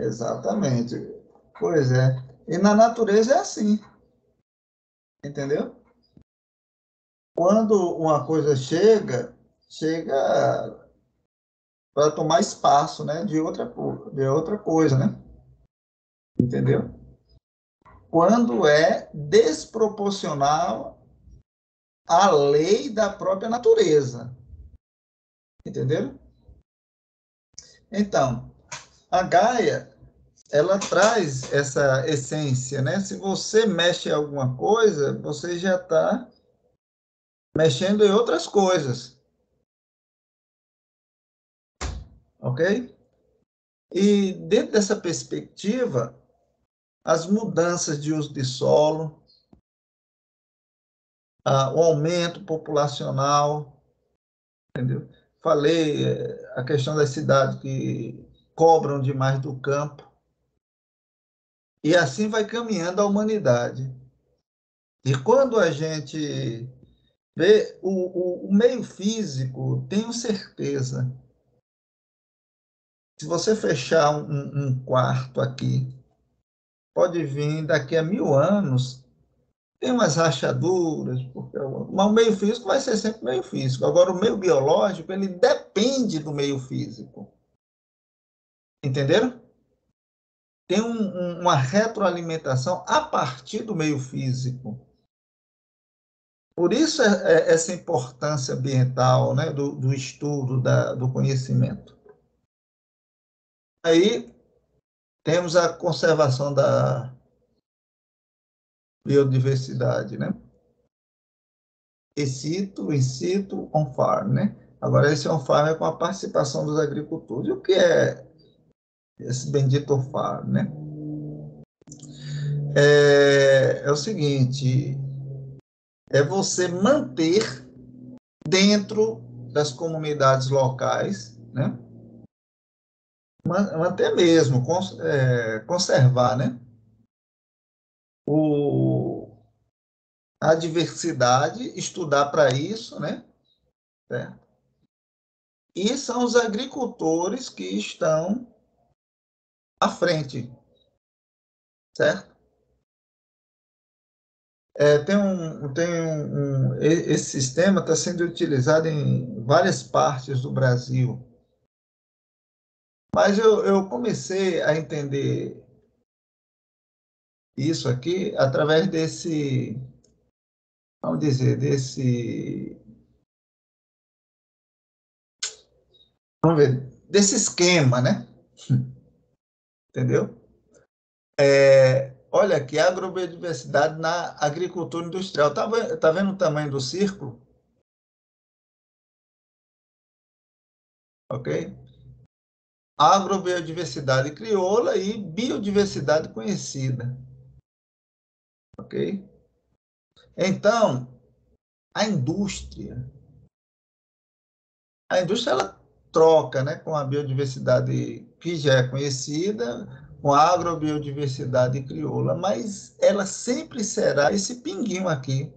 Exatamente. Pois é. E na natureza é assim, entendeu? Quando uma coisa chega para tomar espaço, né, de outra coisa, né? Entendeu? Quando é desproporcional à lei da própria natureza, entendeu? Então, a Gaia, ela traz essa essência, né? Se você mexe em alguma coisa, você já está mexendo em outras coisas, ok? E dentro dessa perspectiva, as mudanças de uso de solo, o aumento populacional, entendeu? Falei a questão das cidades que cobram demais do campo, e assim vai caminhando a humanidade. E quando a gente vê o meio físico, tenho certeza, se você fechar um quarto aqui, pode vir daqui a 1000 anos, tem umas rachaduras, porque mas o meio físico vai ser sempre meio físico. Agora, o meio biológico, ele depende do meio físico. Entenderam? Tem uma retroalimentação a partir do meio físico. Por isso essa importância ambiental, né, do estudo, do conhecimento. Aí temos a conservação da biodiversidade, né? In situ, on farm, né? Agora, esse on farm é com a participação dos agricultores. E o que é esse bendito on farm, né? É o seguinte, é você manter dentro das comunidades locais, né? Manter mesmo, conservar, né? O, a diversidade, estudar para isso, né? Certo? E são os agricultores que estão à frente, certo? Esse sistema está sendo utilizado em várias partes do Brasil, mas eu comecei a entender isso aqui através vamos dizer, desse esquema, né? Entendeu? Olha aqui, agrobiodiversidade na agricultura industrial. Tá vendo o tamanho do círculo? Ok? Agrobiodiversidade crioula e biodiversidade conhecida. Ok? Então, a indústria, ela troca, né, com a biodiversidade que já é conhecida, com a agrobiodiversidade crioula, mas ela sempre será esse pinguinho aqui.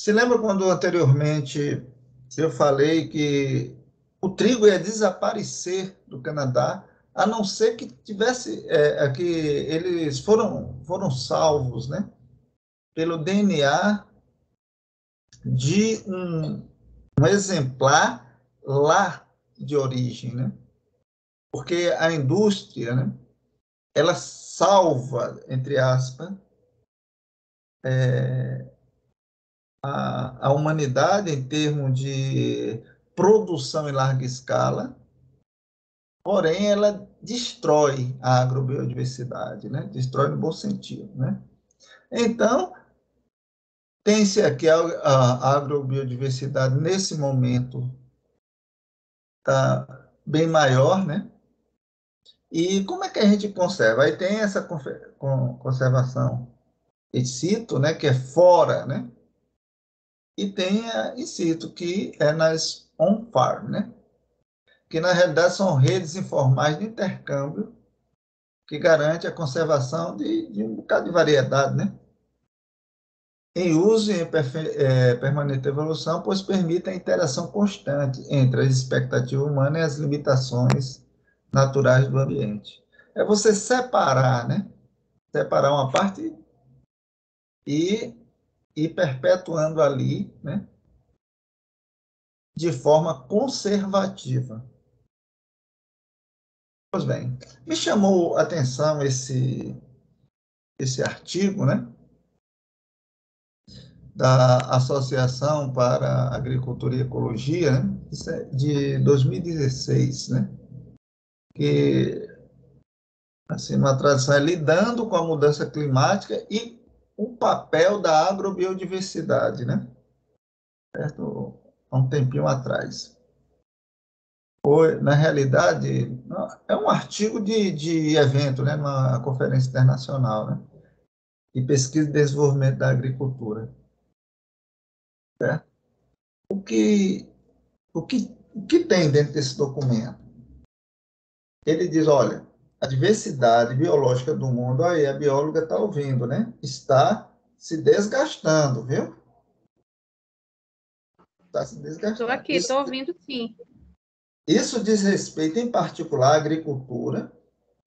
Se lembra quando anteriormente eu falei que o trigo ia desaparecer do Canadá, a não ser que tivesse que eles foram salvos, né, pelo DNA de um exemplar lá de origem, né? Porque a indústria, né, ela salva, entre aspas, a humanidade em termos de produção em larga escala, porém ela destrói a agrobiodiversidade, né? Destrói no bom sentido, né? Então, tem-se aqui a agrobiodiversidade nesse momento está bem maior, né? E como é que a gente conserva? Aí tem essa conservação in situ, né, que é fora, né? E tem a in situ, que é nas on-farm, né? Que na realidade são redes informais de intercâmbio que garante a conservação de um bocado de variedade, né? Em uso e em permanente evolução, pois permite a interação constante entre as expectativas humanas e as limitações naturais do ambiente. É você separar, né? Separar uma parte e ir perpetuando ali, né? De forma conservativa. Pois bem, me chamou a atenção esse artigo, né? Da Associação para Agricultura e Ecologia, né? Isso é de 2016, né? Que, assim, uma tradução é lidando com a mudança climática e o papel da agrobiodiversidade, né? Certo? Há um tempinho atrás. Foi, na realidade, é um artigo de evento, né? Numa conferência internacional, né? De pesquisa e desenvolvimento da agricultura, certo? O que, o que tem dentro desse documento? Ele diz, olha, a diversidade biológica do mundo, aí a bióloga está ouvindo, né? Está se desgastando, viu? Está se Estou desgastando. aqui, estou ouvindo sim. Isso diz respeito, em particular, à agricultura,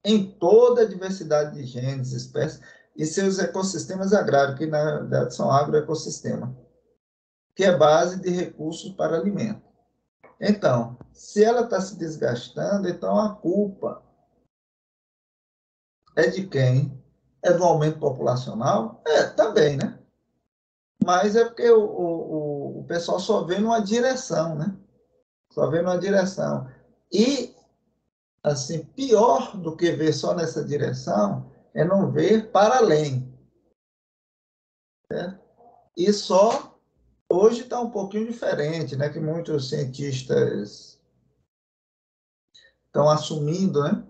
em toda a diversidade de genes, espécies e seus ecossistemas agrários, que na verdade são agroecossistemas, que é base de recursos para alimento. Então, se ela está se desgastando, então a culpa é de quem? É do aumento populacional? É, também, né? Mas é porque o pessoal só vê numa direção, né? Só vê numa direção. E, assim, pior do que ver só nessa direção é não ver para além. Certo? E só hoje está um pouquinho diferente, né? Que muitos cientistas estão assumindo, né?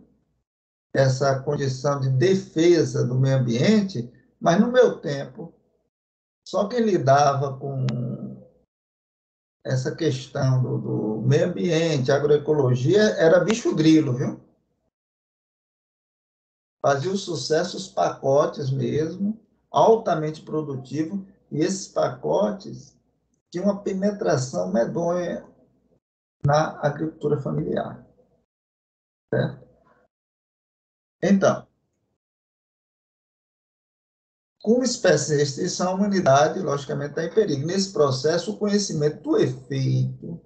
Essa condição de defesa do meio ambiente, mas no meu tempo, só quem lidava com essa questão do meio ambiente, agroecologia, era bicho grilo, viu? Fazia o sucesso os pacotes mesmo, altamente produtivo, e esses pacotes tinham uma penetração medonha na agricultura familiar. Certo? Então, como espécie de extinção, a humanidade, logicamente, está em perigo. Nesse processo, o conhecimento do efeito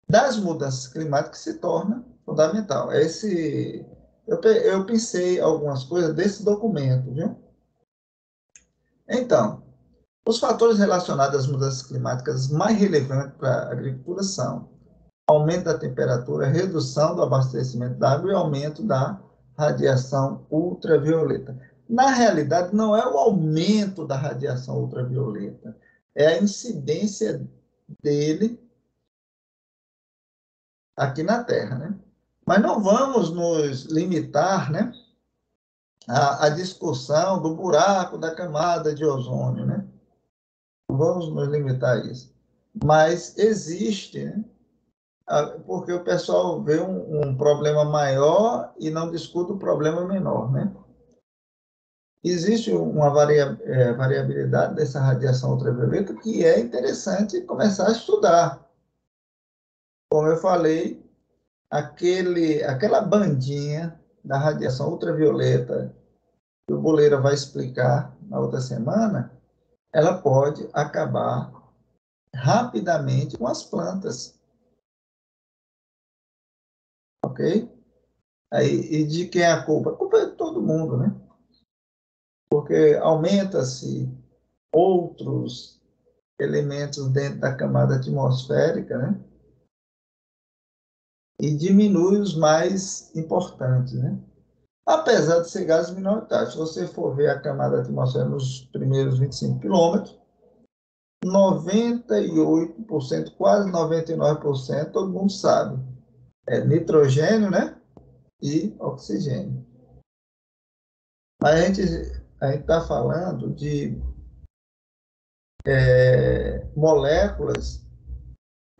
das mudanças climáticas se torna fundamental. Eu pensei algumas coisas desse documento, viu? Então, os fatores relacionados às mudanças climáticas mais relevantes para a agricultura são aumento da temperatura, redução do abastecimento da água e aumento da radiação ultravioleta. Na realidade, não é o aumento da radiação ultravioleta, é a incidência dele aqui na Terra, né? Mas não vamos nos limitar, né, à discussão do buraco da camada de ozônio, né? Não vamos nos limitar a isso. Mas existe, né? Porque o pessoal vê um problema maior e não discute o problema menor, né? Existe uma variabilidade dessa radiação ultravioleta que é interessante começar a estudar. Como eu falei, aquela bandinha da radiação ultravioleta que o Boleira vai explicar na outra semana, ela pode acabar rapidamente com as plantas, ok? Aí, e de quem é a culpa? A culpa é de todo mundo, né? Porque aumenta-se outros elementos dentro da camada atmosférica, né? E diminui os mais importantes, né? Apesar de ser gases minoritários. Se você for ver a camada atmosférica nos primeiros 25 quilômetros, 98%, quase 99%, todo mundo sabe. É nitrogênio, né? E oxigênio. Mas a gente está falando de moléculas,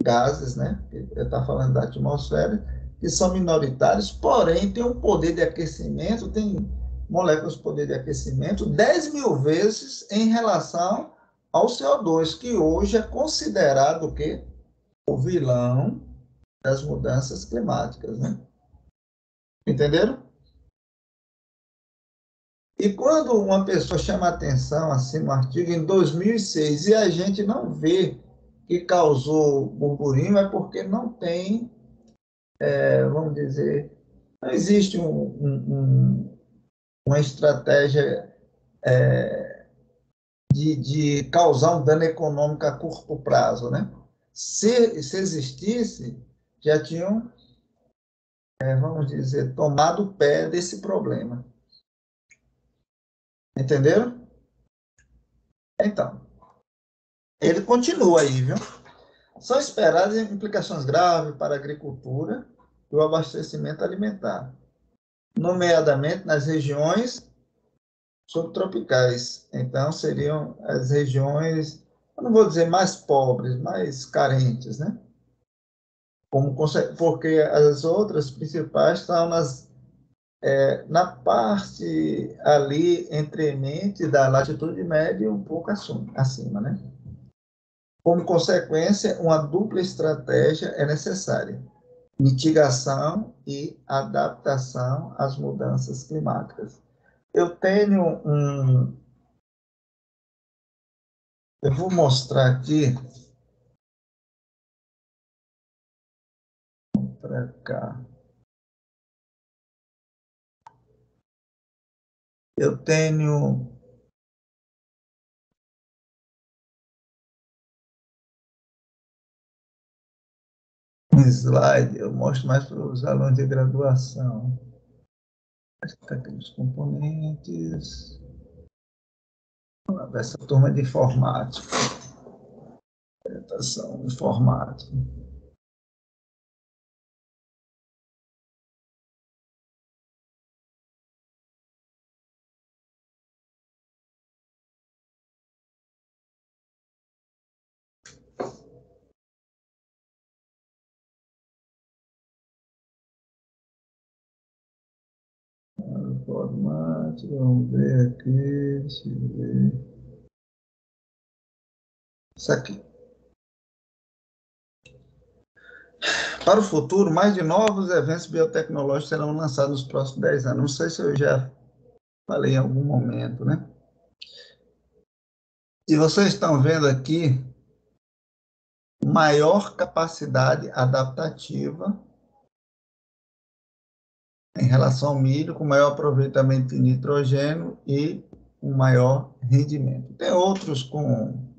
gases, né? Está falando da atmosfera, que são minoritários, porém tem um poder de aquecimento, tem moléculas de poder de aquecimento 10 mil vezes em relação ao CO2, que hoje é considerado o quê? O vilão das mudanças climáticas, né? Entenderam? E quando uma pessoa chama atenção assim no artigo em 2006 e a gente não vê que causou burburinho, é porque não tem, vamos dizer, não existe uma estratégia de causar um dano econômico a curto prazo, né? Se existisse, já tinham, vamos dizer, tomado o pé desse problema. Entenderam? Então, ele continua aí, viu? São esperadas implicações graves para a agricultura e o abastecimento alimentar, nomeadamente nas regiões subtropicais. Então, seriam as regiões, eu não vou dizer mais pobres, mais carentes, né? Porque as outras principais estão na parte ali entre mente da latitude média e um pouco acima, né? Como consequência, uma dupla estratégia é necessária: mitigação e adaptação às mudanças climáticas. Eu tenho eu vou mostrar aqui para cá. Eu tenho um slide, eu mostro mais para os alunos de graduação. Está aqui os componentes. Essa turma de informática, orientação informática. Informática, vamos ver aqui, deixa eu ver. Isso aqui. Para o futuro, mais de novos eventos biotecnológicos serão lançados nos próximos 10 anos. Não sei se eu já falei em algum momento, né? E vocês estão vendo aqui maior capacidade adaptativa em relação ao milho, com maior aproveitamento de nitrogênio e um maior rendimento. Tem outros com...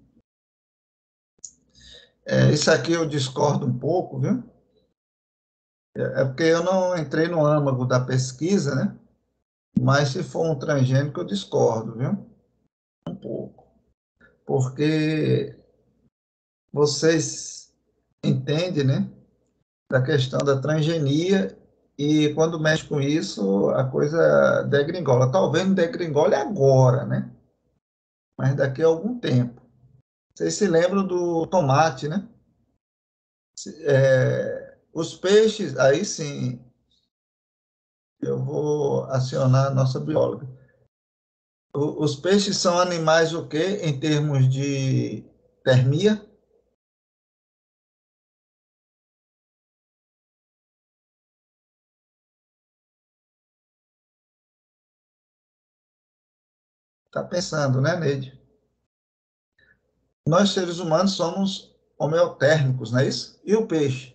isso aqui eu discordo um pouco, viu? É porque eu não entrei no âmago da pesquisa, né? Mas se for um transgênico, eu discordo, viu? Um pouco. Porque vocês entendem, né? Da questão da transgenia e quando mexe com isso, a coisa degringola. Talvez não degringole agora, né? Mas daqui a algum tempo. Vocês se lembram do tomate, né? Os peixes, aí sim, eu vou acionar a nossa bióloga. Os peixes são animais o quê em termos de termia? Está pensando, né, Neide? Nós, seres humanos, somos homeotérmicos, não é isso? E o peixe?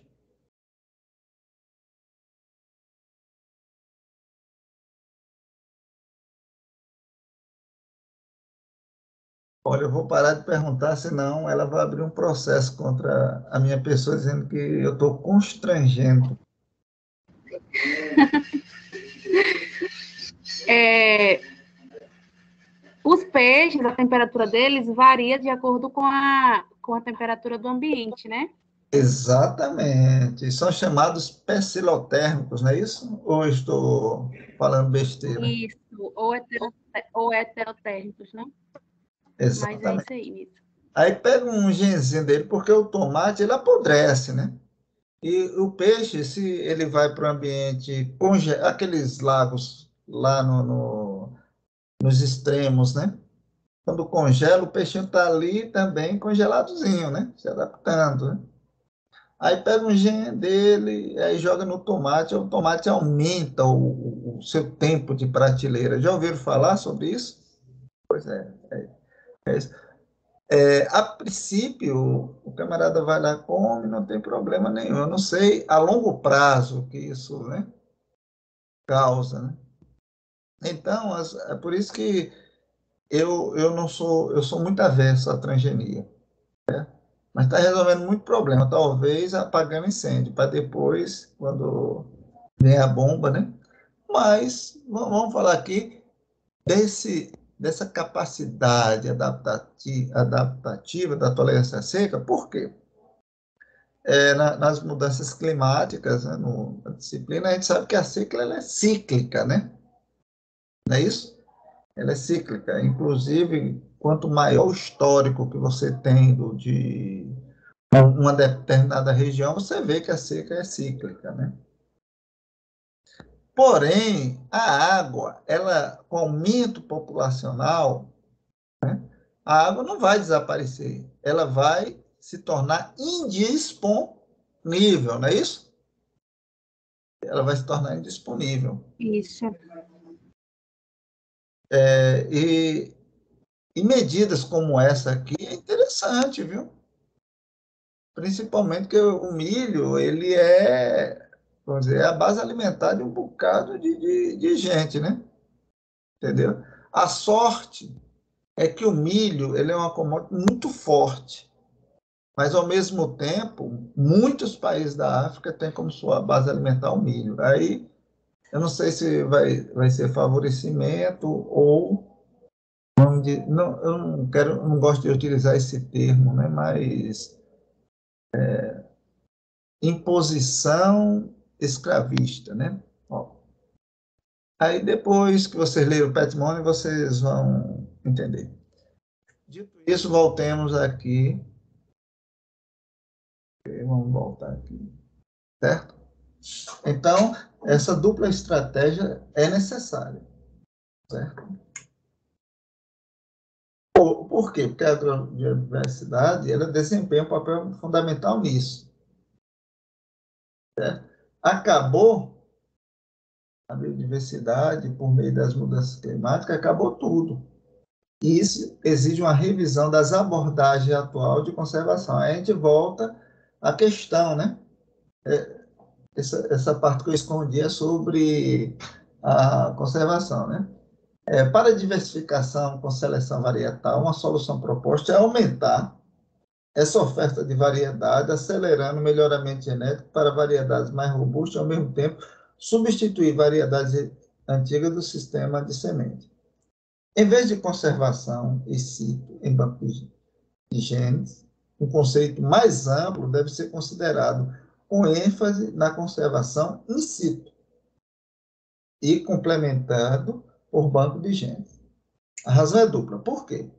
Olha, eu vou parar de perguntar, senão ela vai abrir um processo contra a minha pessoa, dizendo que eu estou constrangendo. Os peixes, a temperatura deles varia de acordo com a temperatura do ambiente, né? Exatamente. São chamados pecilotérmicos, não é isso? Ou eu estou falando besteira? Isso, ou heterotérmicos, né? Mas é Exatamente. isso aí mesmo. Aí pega um genzinho dele, porque o tomate ele apodrece, né? E o peixe, se ele vai para o ambiente, aqueles lagos lá nos extremos, né? Quando congela, o peixinho está ali também congeladozinho, né? Se adaptando, né? Aí pega um gene dele, aí joga no tomate, o tomate aumenta o seu tempo de prateleira. Já ouviram falar sobre isso? Pois é, é isso. A princípio, o camarada vai lá, come, não tem problema nenhum. Eu não sei a longo prazo que isso, né, causa, né? Então, é por isso que eu não sou, eu sou muito avesso à transgenia, mas está resolvendo muito problema, talvez apagando incêndio, para depois, quando vem a bomba, né? Mas vamos falar aqui dessa capacidade adaptativa da tolerância seca, por quê? Nas mudanças climáticas, né, na disciplina, a gente sabe que a seca ela é cíclica, né? Não é isso? Ela é cíclica. Inclusive, quanto maior o histórico que você tem de uma determinada região, você vê que a seca é cíclica, né? Porém, a água, ela, com o aumento populacional, a água não vai desaparecer. Ela vai se tornar indisponível, não é isso? Ela vai se tornar indisponível. Isso. E, e medidas como essa aqui é interessante, viu? Principalmente que o milho, ele vamos dizer, a base alimentar de um bocado de gente, né? Entendeu? A sorte é que o milho, ele é uma commodity muito forte, mas ao mesmo tempo, muitos países da África têm como sua base alimentar o milho. Aí, eu não sei se vai ser favorecimento ou não, eu não quero, eu não gosto de utilizar esse termo, né? Mas imposição escravista, né? Ó, aí depois que vocês lerem o Petmone, vocês vão entender. Dito isso, voltemos aqui. Vamos voltar aqui, certo? Então, essa dupla estratégia é necessária, certo? Por quê? Porque a biodiversidade ela desempenha um papel fundamental nisso, certo? Acabou a biodiversidade por meio das mudanças climáticas, acabou tudo. E isso exige uma revisão das abordagens atual de conservação. Aí a gente volta à questão, né? Essa parte que eu escondi é sobre a conservação, né? Para a diversificação com seleção varietal, uma solução proposta é aumentar essa oferta de variedade, acelerando o melhoramento genético para variedades mais robustas e, ao mesmo tempo, substituir variedades antigas do sistema de semente. Em vez de conservação e ciclo em banco de genes, um conceito mais amplo deve ser considerado com ênfase na conservação in situ e complementado por banco de genes. A razão é dupla. Por quê?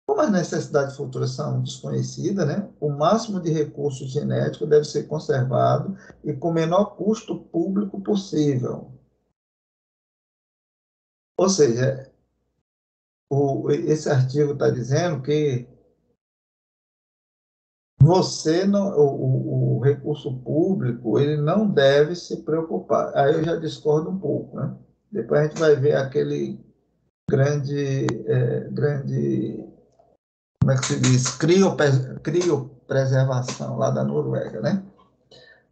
Como as necessidades futuras são desconhecidas, né, o máximo de recursos genéticos deve ser conservado e com o menor custo público possível. Ou seja, esse artigo está dizendo que você não, o recurso público ele não deve se preocupar. Aí eu já discordo um pouco, né? Depois a gente vai ver aquele grande, como é que se diz, criopreservação lá da Noruega, né?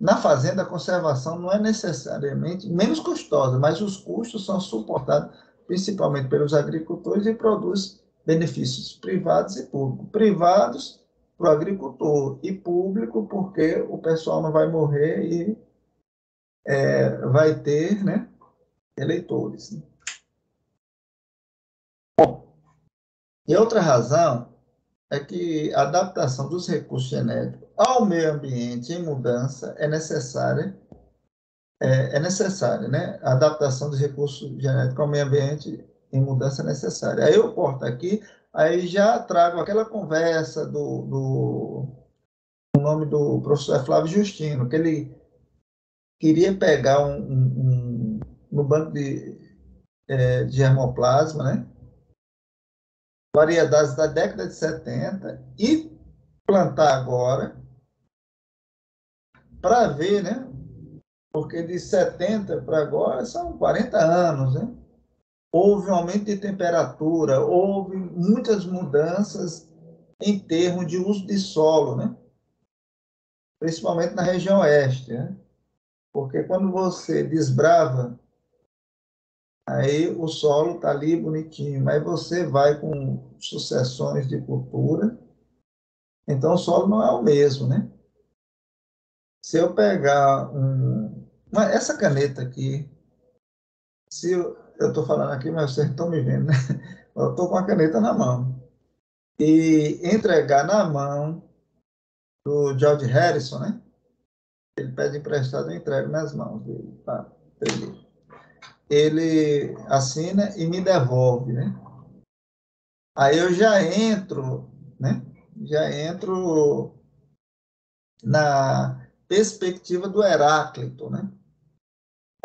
Na fazenda, a conservação não é necessariamente menos custosa, mas os custos são suportados principalmente pelos agricultores e produz benefícios privados e públicos. Privados para o agricultor e público porque o pessoal não vai morrer e vai ter, né, eleitores. Né? E outra razão é que a adaptação dos recursos genéticos ao meio ambiente em mudança é necessária, né? A adaptação dos recursos genéticos ao meio ambiente em mudança é necessária. Aí eu corto aqui, aí já trago aquela conversa o nome do professor Flávio Justino, que ele queria pegar no banco de germoplasma, né? Variedades da década de 70 e plantar agora para ver, né? Porque de 70 para agora são 40 anos, né? Houve um aumento de temperatura, houve muitas mudanças em termos de uso de solo, né? Principalmente na região oeste, né? Porque quando você desbrava, aí o solo está ali bonitinho, mas você vai com sucessões de cultura, então o solo não é o mesmo, né? Se eu pegar essa caneta aqui, se eu estou falando aqui, mas vocês estão me vendo, né? Eu estou com a caneta na mão. E entregar na mão do George Harrison, né? Ele pede emprestado, eu entrego nas mãos dele. Tá? Ele assina e me devolve, né? Aí eu já entro, né? Já entro na perspectiva do Heráclito, né?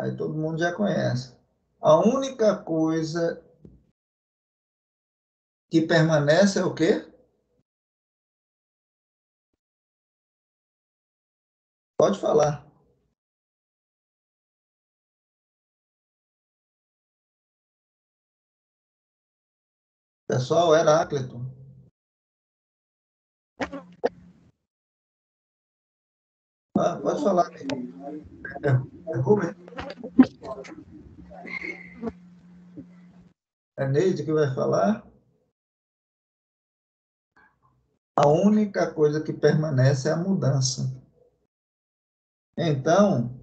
Aí todo mundo já conhece. A única coisa que permanece é o quê? Pode falar. Pessoal, Heráclito. Ah, pode falar. É Rubem? É Neide que vai falar? A única coisa que permanece é a mudança. Então,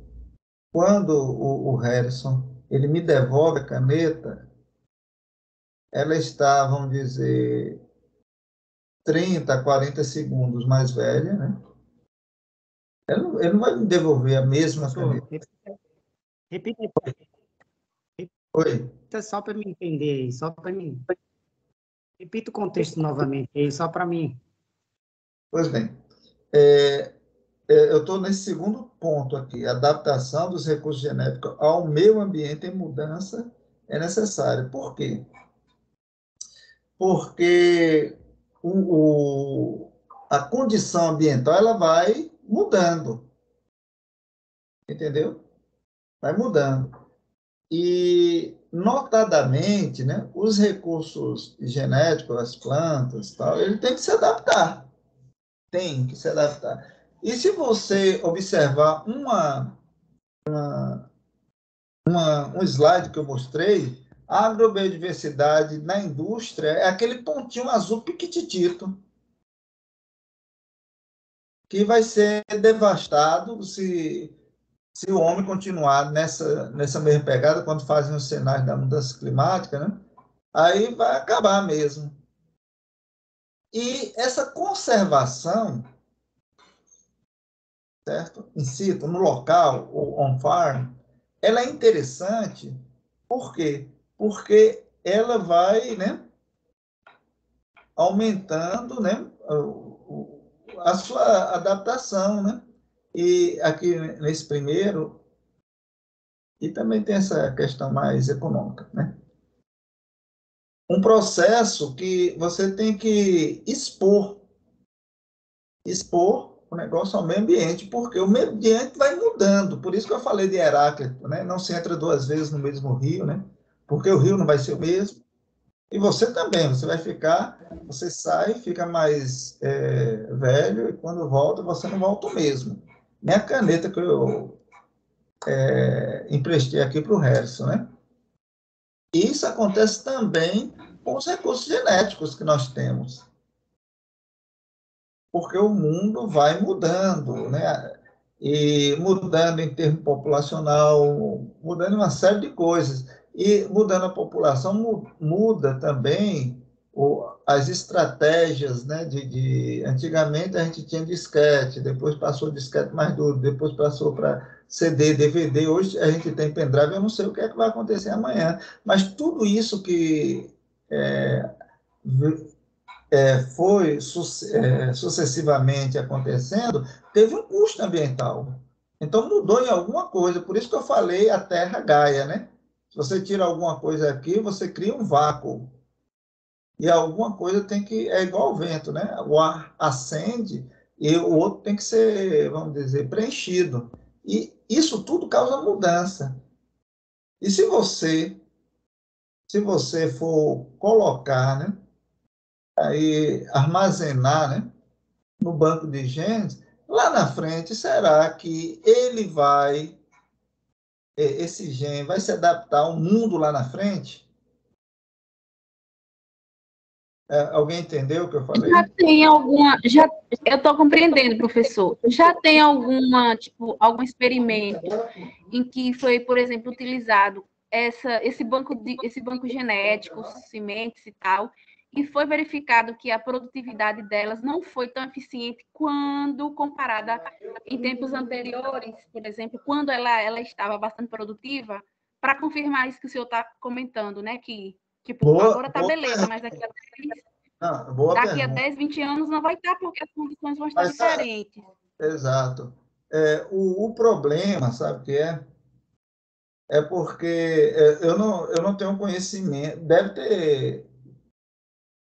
quando o Harrison ele me devolve a caneta, ela está, vamos dizer, 30, 40 segundos mais velha, né? Ele não vai me devolver a mesma Professor, caneta. repita, Oi, repita só para me entender, só para mim. Repita o contexto novamente aí, só para mim. pois bem. Eu estou nesse segundo ponto aqui. A adaptação dos recursos genéticos ao meio ambiente em mudança é necessária. Por quê? Porque a condição ambiental ela vai mudando, entendeu? Vai mudando. E, notadamente, né, os recursos genéticos, as plantas, tal, ele tem que se adaptar. Tem que se adaptar. E se você observar um slide que eu mostrei, a agrobiodiversidade na indústria é aquele pontinho azul piquititito, que vai ser devastado se o homem continuar nessa mesma pegada, quando fazem os sinais da mudança climática, né? Aí vai acabar mesmo. E essa conservação, certo? In situ, no local, ou on farm, ela é interessante, por quê? Porque ela vai, né, aumentando, né, a sua adaptação, né? E aqui nesse primeiro, e também tem essa questão mais econômica, né? Um processo que você tem que expor o negócio ao meio ambiente, porque o meio ambiente vai mudando. Por isso que eu falei de Heráclito, né? Não se entra duas vezes no mesmo rio, né? Porque o rio não vai ser o mesmo. E você também, você vai ficar, você sai, fica mais velho, e quando volta, você não volta o mesmo. Nem a caneta que eu emprestei aqui para o Harrison, né? Isso acontece também com os recursos genéticos que nós temos, porque o mundo vai mudando, né? E mudando em termo populacional, mudando uma série de coisas. E mudando a população, muda também as estratégias, né? Antigamente a gente tinha disquete, depois passou disquete mais duro, depois passou para CD, DVD, hoje a gente tem pendrive, eu não sei o que é que vai acontecer amanhã, mas tudo isso que é, foi sucessivamente acontecendo, teve um custo ambiental. Então, mudou em alguma coisa. Por isso que eu falei a Terra Gaia, né? Se você tira alguma coisa aqui, você cria um vácuo. E alguma coisa tem que... É igual ao vento, né? O ar acende e o outro tem que ser, vamos dizer, preenchido. E isso tudo causa mudança. E se você for colocar, né, aí armazenar, né, no banco de genes, lá na frente, será que esse gene vai se adaptar ao mundo lá na frente? Alguém entendeu o que eu falei? Já tem alguma, já, eu estou compreendendo, professor. Já tem alguma, tipo, algum experimento em que foi, por exemplo, utilizado esse banco genético, sementes e tal, e foi verificado que a produtividade delas não foi tão eficiente quando comparada em tempos anteriores, por exemplo, quando ela estava bastante produtiva, para confirmar isso que o senhor está comentando, né? Que, tipo, agora está beleza, mas Boa daqui a pergunta. 10, 20 anos não vai estar, porque as condições vão estar Mas, diferentes. exato. O problema, sabe o que é? É porque eu não tenho conhecimento, deve ter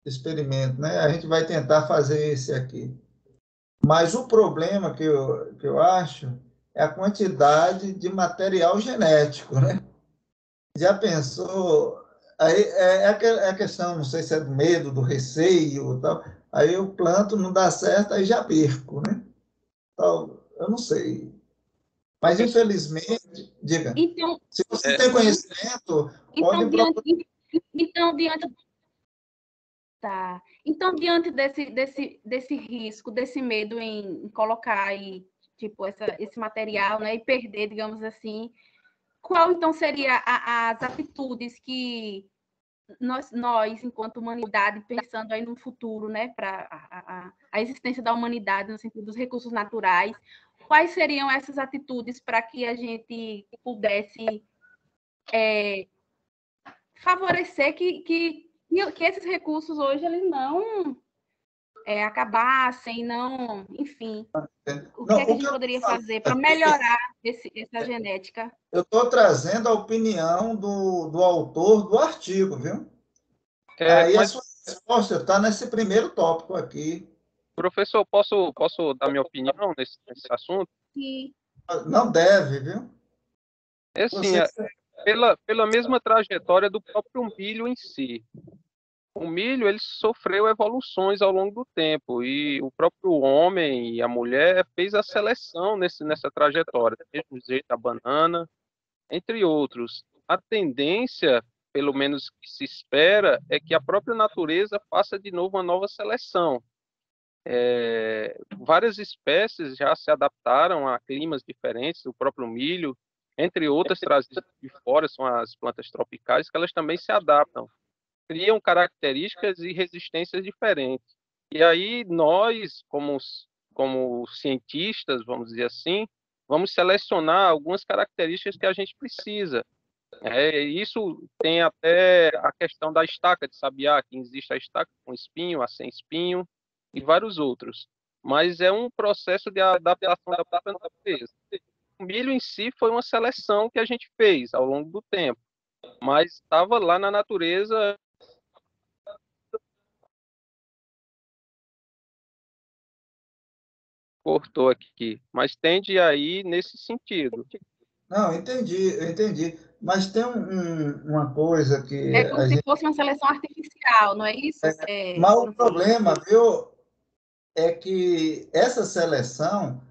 experimento, né? A gente vai tentar fazer esse aqui. Mas o problema que eu acho é a quantidade de material genético, né? Já pensou? Aí é a questão, não sei se é do medo, do receio, tal. Aí eu planto, não dá certo, aí já perco, né? Então, eu não sei. Mas, Professor, infelizmente, diga, Então, se você tem conhecimento, pode então procurar. então, diante Tá. Então, diante desse risco, desse medo em colocar aí, tipo, esse material, né, e perder, digamos assim, qual então seria as atitudes que nós, enquanto humanidade, pensando aí no futuro, né, para a existência da humanidade no sentido dos recursos naturais, quais seriam essas atitudes para que a gente pudesse favorecer que esses recursos hoje eles não acabassem, não, enfim. O que Não, é que a o que gente eu poderia falo fazer para aqui, melhorar essa genética? eu estou trazendo a opinião do autor do artigo, viu? Aí a mas, sua resposta está nesse primeiro tópico aqui. professor, posso dar minha opinião nesse assunto? Que, Não deve, viu? É assim, Você, pela mesma trajetória do próprio milho em si. O milho ele sofreu evoluções ao longo do tempo e o próprio homem e a mulher fez a seleção nessa trajetória, do mesmo jeito a banana, entre outros. A tendência, pelo menos que se espera, é que a própria natureza faça de novo uma nova seleção. Várias espécies já se adaptaram a climas diferentes, o próprio milho, entre outras trazidas de fora, são as plantas tropicais, que elas também se adaptam, criam características e resistências diferentes. E aí nós, como cientistas, vamos dizer assim, vamos selecionar algumas características que a gente precisa. Isso tem até a questão da estaca de sabiá, que existe a estaca com espinho, a sem espinho e vários outros. Mas é um processo de adaptação da própria natureza. O milho em si foi uma seleção que a gente fez ao longo do tempo, mas estava lá na natureza. Cortou aqui, mas tende aí nesse sentido. não, eu entendi. Mas tem uma coisa que é como a se gente. fosse uma seleção artificial, não é isso? Mas o No fim. problema, viu, é que essa seleção,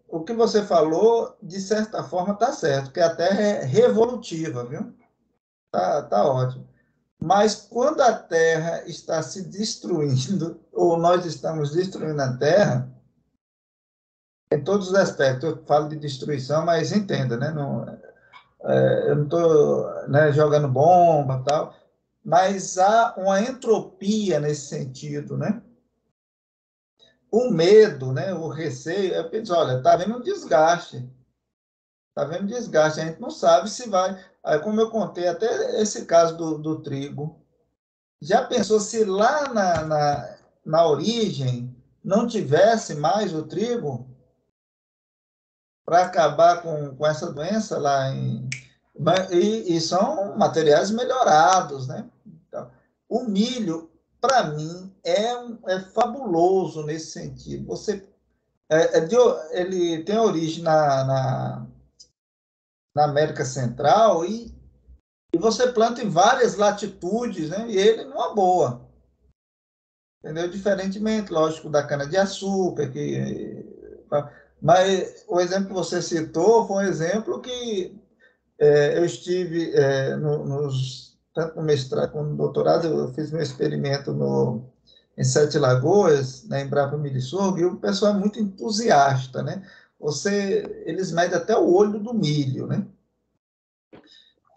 o que você falou, de certa forma, está certo, que a Terra é revolutiva, viu? Tá ótimo. Mas quando a Terra está se destruindo, ou nós estamos destruindo a Terra, em todos os aspectos, eu falo de destruição, mas entenda, né? Não, eu não estou, né, jogando bomba e tal, mas há uma entropia nesse sentido, né? O medo, né, o receio, é porque diz, olha, está havendo um desgaste, está havendo desgaste, a gente não sabe se vai. Aí, como eu contei, até esse caso do trigo, já pensou se lá na origem não tivesse mais o trigo para acabar com essa doença lá em. E são materiais melhorados, né? Então, o milho, para mim, é fabuloso nesse sentido. Você Ele tem origem na América Central e você planta em várias latitudes, né? E ele numa boa, entendeu? Diferentemente, lógico, da cana-de-açúcar, mas o exemplo que você citou foi um exemplo que eu estive tanto no mestrado como no doutorado, eu fiz meu experimento em Sete Lagoas, na Embrapa Milho e Sorgo, e o pessoal é muito entusiasta, né? Eles medem até o olho do milho, né?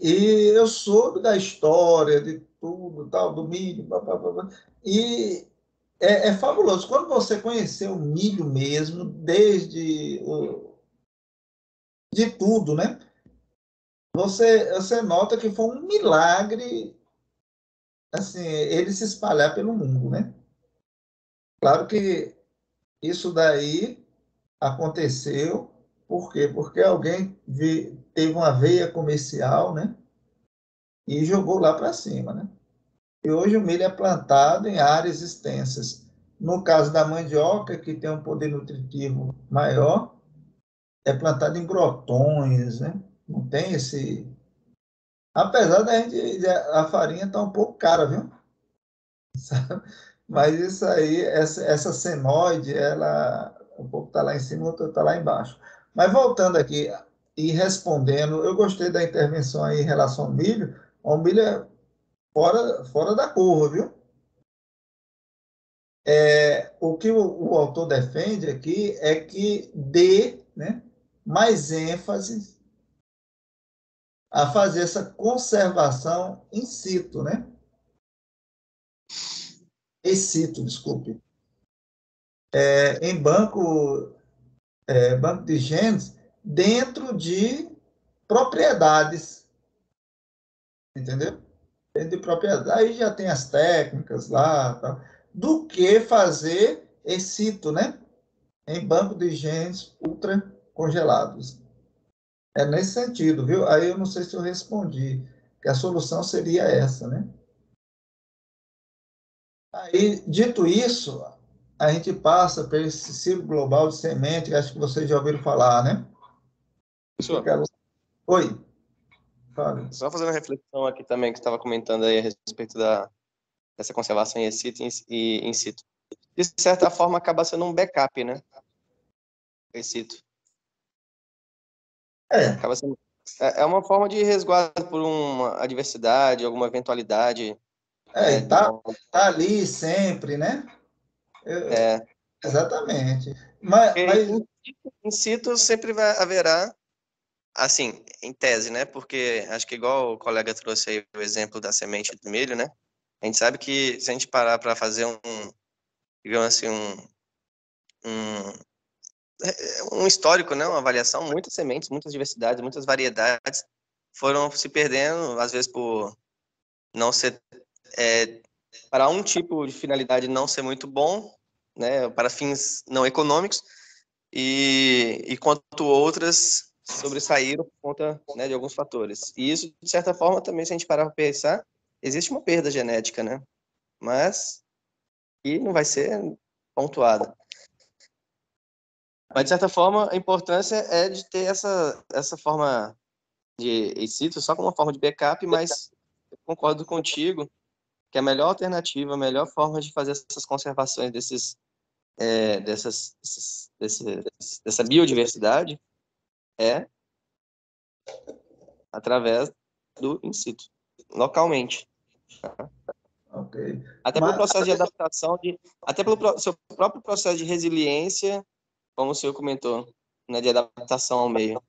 E eu soube da história, de tudo, tal, do milho, blá, blá, blá, blá. E é fabuloso. Quando você conhecer o milho mesmo, de tudo, né? Você nota que foi um milagre, assim, ele se espalhar pelo mundo, né? Claro que isso daí aconteceu, por quê? Porque alguém teve uma veia comercial, né? E jogou lá para cima, né? E hoje o milho é plantado em áreas extensas. No caso da mandioca, que tem um poder nutritivo maior, é plantado em grotões, né? Não tem esse. Apesar a farinha estar um pouco cara, viu? Mas isso aí, essa senoide, ela um pouco está lá em cima, outra está lá embaixo. Mas voltando aqui e respondendo, eu gostei da intervenção aí em relação ao milho. O milho é fora da curva, viu? O que o autor defende aqui é que dê, né, mais ênfase a fazer essa conservação in situ, né? In situ, desculpe. Em banco de genes dentro de propriedades, entendeu? Dentro de propriedades. Aí já tem as técnicas lá, tal, do que fazer in situ, né? Em banco de genes ultra congelados. É nesse sentido, viu? Aí eu não sei se eu respondi, que a solução seria essa, né? Aí, dito isso, a gente passa para esse ciclo global de semente, que acho que vocês já ouviram falar, né? Professor, Fica... Oi, fala. só fazendo uma reflexão aqui também, que você estava comentando aí a respeito dessa conservação in situ, e in situ. De certa forma, acaba sendo um backup, né? In situ. É, Acaba sendo, é uma forma de resguardo por uma adversidade, alguma eventualidade. e tá ali sempre, né? É, Exatamente. Mas in situ sempre haverá, assim, em tese, né? Porque acho que igual o colega trouxe aí o exemplo da semente do milho, né? A gente sabe que se a gente parar para fazer digamos assim, um, um histórico, né? Uma avaliação, muitas sementes, muitas diversidades, muitas variedades foram se perdendo, às vezes por não ser, para um tipo de finalidade não ser muito bom, né? Para fins não econômicos, e quanto outras sobressaíram por conta, né, de alguns fatores. E isso, de certa forma, também, se a gente parar para pensar, existe uma perda genética, né? Mas que não vai ser pontuada. Mas, de certa forma, a importância é de ter essa forma de in situ, só como uma forma de backup, mas eu concordo contigo que a melhor alternativa, a melhor forma de fazer essas conservações dessa biodiversidade é através do in situ, localmente. ok. Até pelo Mas, processo de adaptação, até pelo seu próprio processo de resiliência, como o senhor comentou, né, de adaptação ao meio.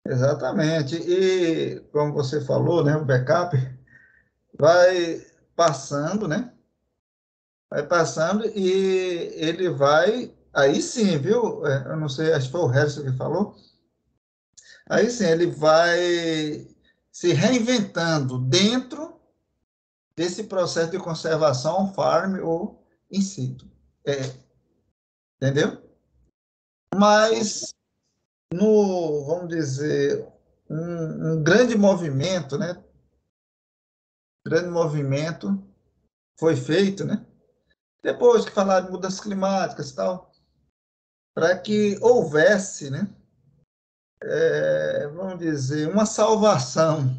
exatamente. E como você falou, né, o backup vai passando, né? Vai passando e ele vai. Aí sim, viu? Eu não sei, acho que foi o Harrison que falou. Aí sim, ele vai se reinventando dentro desse processo de conservação farm ou in situ. É, entendeu? Sim, Mas no, vamos dizer, um grande movimento, né? Grande movimento foi feito, né? Depois que falaram de mudanças climáticas e tal, para que houvesse, né, vamos dizer, uma salvação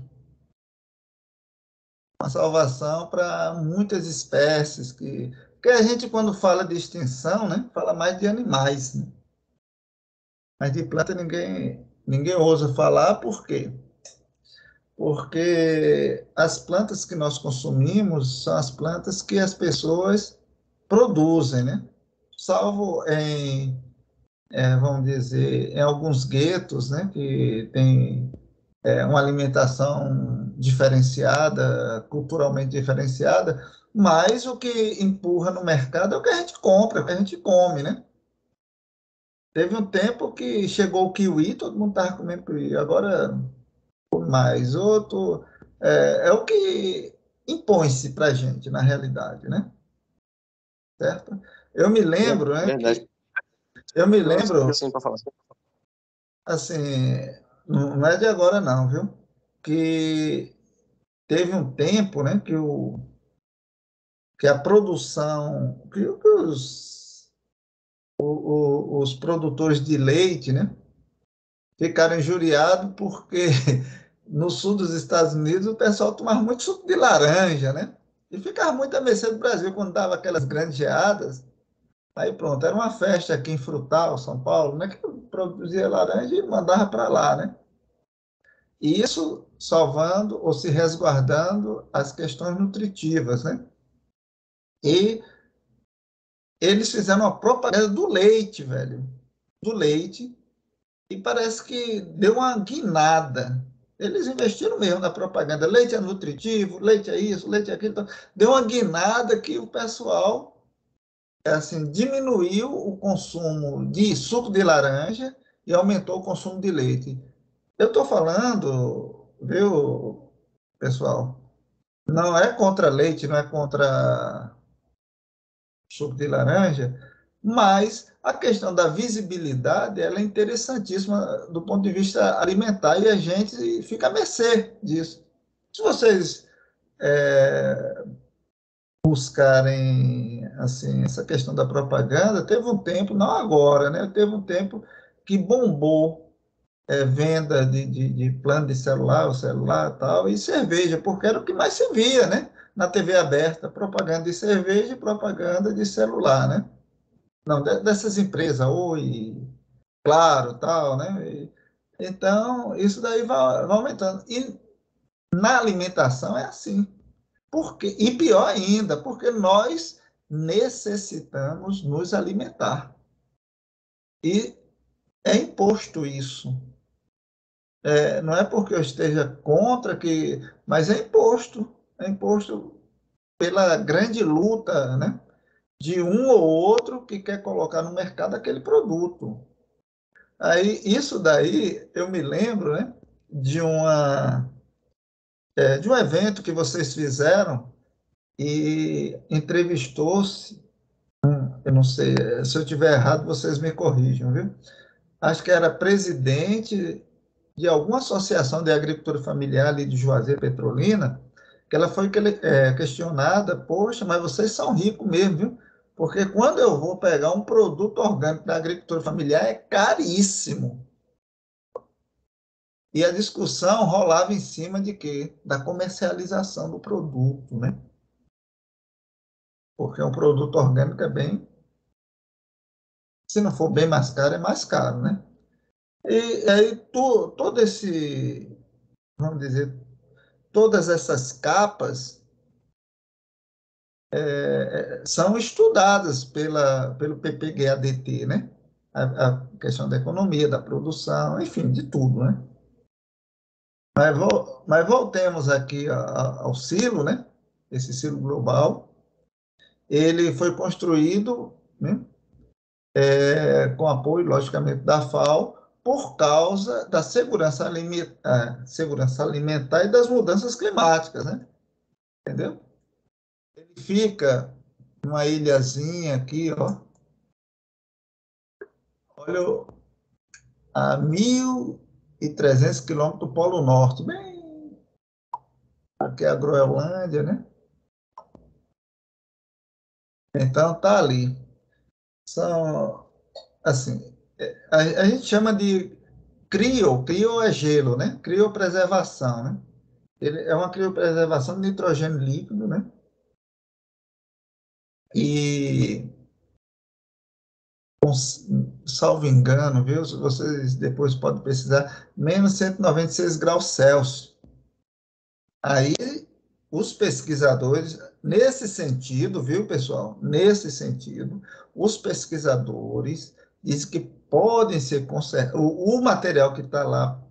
para muitas espécies porque a gente quando fala de extinção, né, fala mais de animais, né? Mas de planta ninguém ousa falar, por quê? Porque as plantas que nós consumimos são as plantas que as pessoas produzem, né? Salvo vamos dizer, em alguns guetos, né, que tem uma alimentação diferenciada, culturalmente diferenciada, mas o que empurra no mercado é o que a gente compra, é o que a gente come, né? Teve um tempo que chegou o kiwi, todo mundo estava comendo kiwi, agora mais outro, é o que impõe-se para a gente, na realidade, né? Certo? Eu me lembro, né, Verdade. eu me lembro, Sim, para falar. assim, não é de agora não, viu? Que teve um tempo, né, que a produção, que os produtores de leite, né, ficaram injuriados porque no sul dos Estados Unidos o pessoal tomava muito suco de laranja, né? E ficava muito à mercê do Brasil quando dava aquelas grandes geadas. Aí pronto, era uma festa aqui em Frutal, São Paulo, né, que produzia laranja e mandava para lá, né? E isso salvando ou se resguardando as questões nutritivas, né? E eles fizeram uma propaganda do leite, velho, do leite, e parece que deu uma guinada. Eles investiram mesmo na propaganda. Leite é nutritivo, leite é isso, leite é aquilo. Então, deu uma guinada que o pessoal assim, diminuiu o consumo de suco de laranja e aumentou o consumo de leite. Eu estou falando, viu, pessoal? Não é contra leite, não é contra suco de laranja, mas a questão da visibilidade ela é interessantíssima do ponto de vista alimentar e a gente fica à mercê disso. Se vocês buscarem assim essa questão da propaganda, teve um tempo, não agora, né? Teve um tempo que bombou venda de plano de celular, o celular e tal, e cerveja, porque era o que mais se via, né? Na TV aberta, propaganda de cerveja e propaganda de celular, né? Não, dessas empresas, Oi, Claro, tal, né? Então, isso daí vai aumentando. E na alimentação é assim. E pior ainda, porque nós necessitamos nos alimentar. E é imposto isso. Não é porque eu esteja contra mas é imposto pela grande luta, né, de um ou outro que quer colocar no mercado aquele produto. Aí isso daí eu me lembro, né, de um evento que vocês fizeram e entrevistou-se, eu não sei, se eu tiver errado vocês me corrijam, viu? Acho que era presidente de alguma associação de agricultura familiar ali de Juazeiro Petrolina, que ela foi questionada, poxa, mas vocês são ricos mesmo, viu? Porque quando eu vou pegar um produto orgânico da agricultura familiar é caríssimo. E a discussão rolava em cima de quê? Da comercialização do produto, né? Porque um produto orgânico se não for bem mais caro, é mais caro, né? E aí todo vamos dizer, todas essas capas são estudadas pelo PPG-ADT, né? A questão da economia, da produção, enfim, de tudo, né? Mas voltemos aqui ao silo, né? Esse silo global, ele foi construído, né? Com apoio, logicamente, da FAO, por causa da segurança alimentar e das mudanças climáticas, né? Entendeu? Ele fica numa ilhazinha aqui, ó. Olha, a 1.300 quilômetros do Polo Norte, bem aqui é a Groenlândia, né? Então, tá ali. São, assim, a gente chama de crio é gelo, né? Criopreservação, né? Ele é uma criopreservação de nitrogênio líquido, né? E, salvo engano, viu? Se vocês depois podem pesquisar, menos 196 graus Celsius. Aí, os pesquisadores, nesse sentido, viu, pessoal? Nesse sentido, os pesquisadores dizem que podem ser conservados, o material que está lá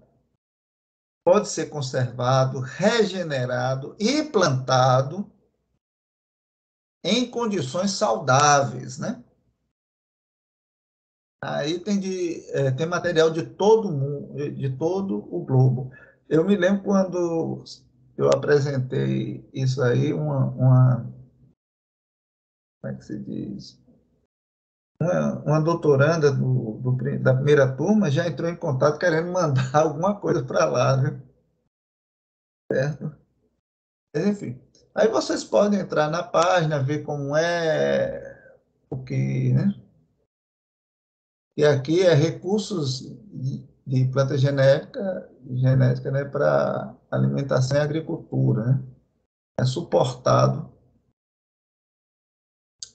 pode ser conservado, regenerado e plantado em condições saudáveis, né? Aí tem material de todo mundo, de todo o globo. Eu me lembro quando eu apresentei isso aí, como é que se diz? Uma doutoranda da primeira turma já entrou em contato querendo mandar alguma coisa para lá, viu? Certo? Mas, enfim, aí vocês podem entrar na página, ver como é, o que, né? E aqui é recursos de planta genética, né, para alimentação e agricultura, né? É suportado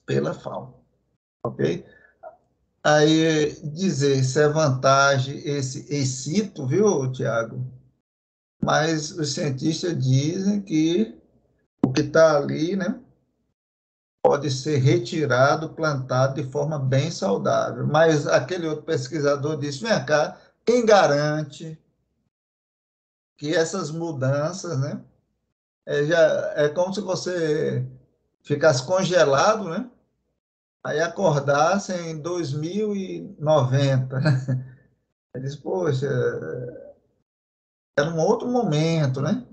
pela FAO, ok? Aí dizer se é vantagem esse excito, viu, Tiago? Mas os cientistas dizem que o que está ali, né, pode ser retirado, plantado de forma bem saudável. Mas aquele outro pesquisador disse: vem cá, quem garante que essas mudanças, né, é como se você ficasse congelado, né, aí acordasse em 2090. Ele disse: poxa, era um outro momento, né?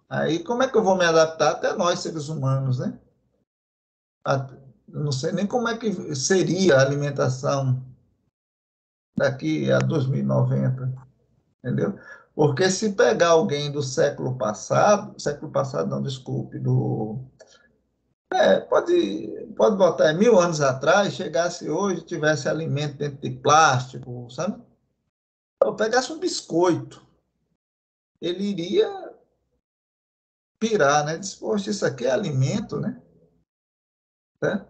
Aí como é que eu vou me adaptar? Até nós, seres humanos, né? Não sei nem como é que seria a alimentação daqui a 2090, entendeu? Porque se pegar alguém do século passado não, desculpe, pode botar 1000 anos atrás, chegasse hoje, tivesse alimento dentro de plástico, sabe? Eu pegasse um biscoito, ele iria pirar, né? Diz, poxa, isso aqui é alimento, né? Tá?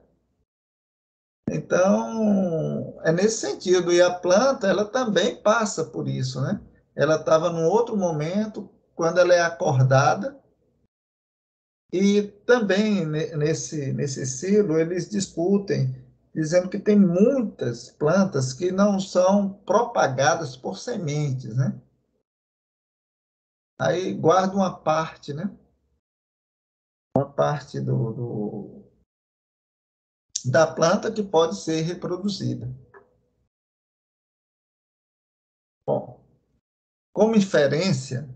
Então, é nesse sentido. E a planta, ela também passa por isso, né? Ela estava num outro momento, quando ela é acordada, e também nesse silo eles discutem, dizendo que tem muitas plantas que não são propagadas por sementes, né? Aí guarda uma parte, né? Uma parte da planta que pode ser reproduzida. Bom, como inferência,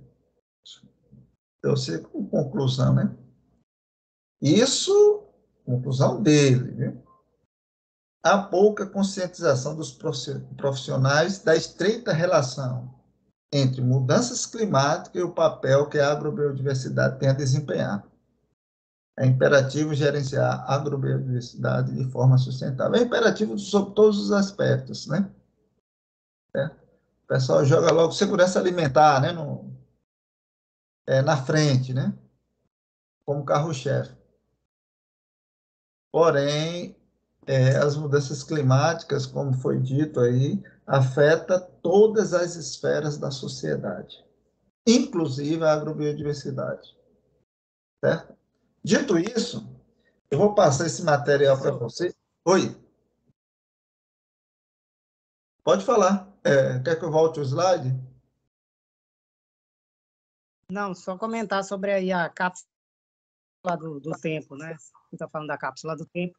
eu sei como conclusão, né? Isso, conclusão dele, viu? Há pouca conscientização dos profissionais da estreita relação entre mudanças climáticas e o papel que a agrobiodiversidade tem a desempenhar. É imperativo gerenciar a agrobiodiversidade de forma sustentável. É imperativo sobre todos os aspectos, né? O pessoal joga logo segurança alimentar, né? Na frente, né? Como carro-chefe. Porém, as mudanças climáticas, como foi dito aí, afeta todas as esferas da sociedade, inclusive a agrobiodiversidade, certo? Dito isso, eu vou passar esse material para você. Oi, pode falar. Quer que eu volte o slide? Não, só comentar sobre aí a cápsula do tempo, né? Você está falando da cápsula do tempo.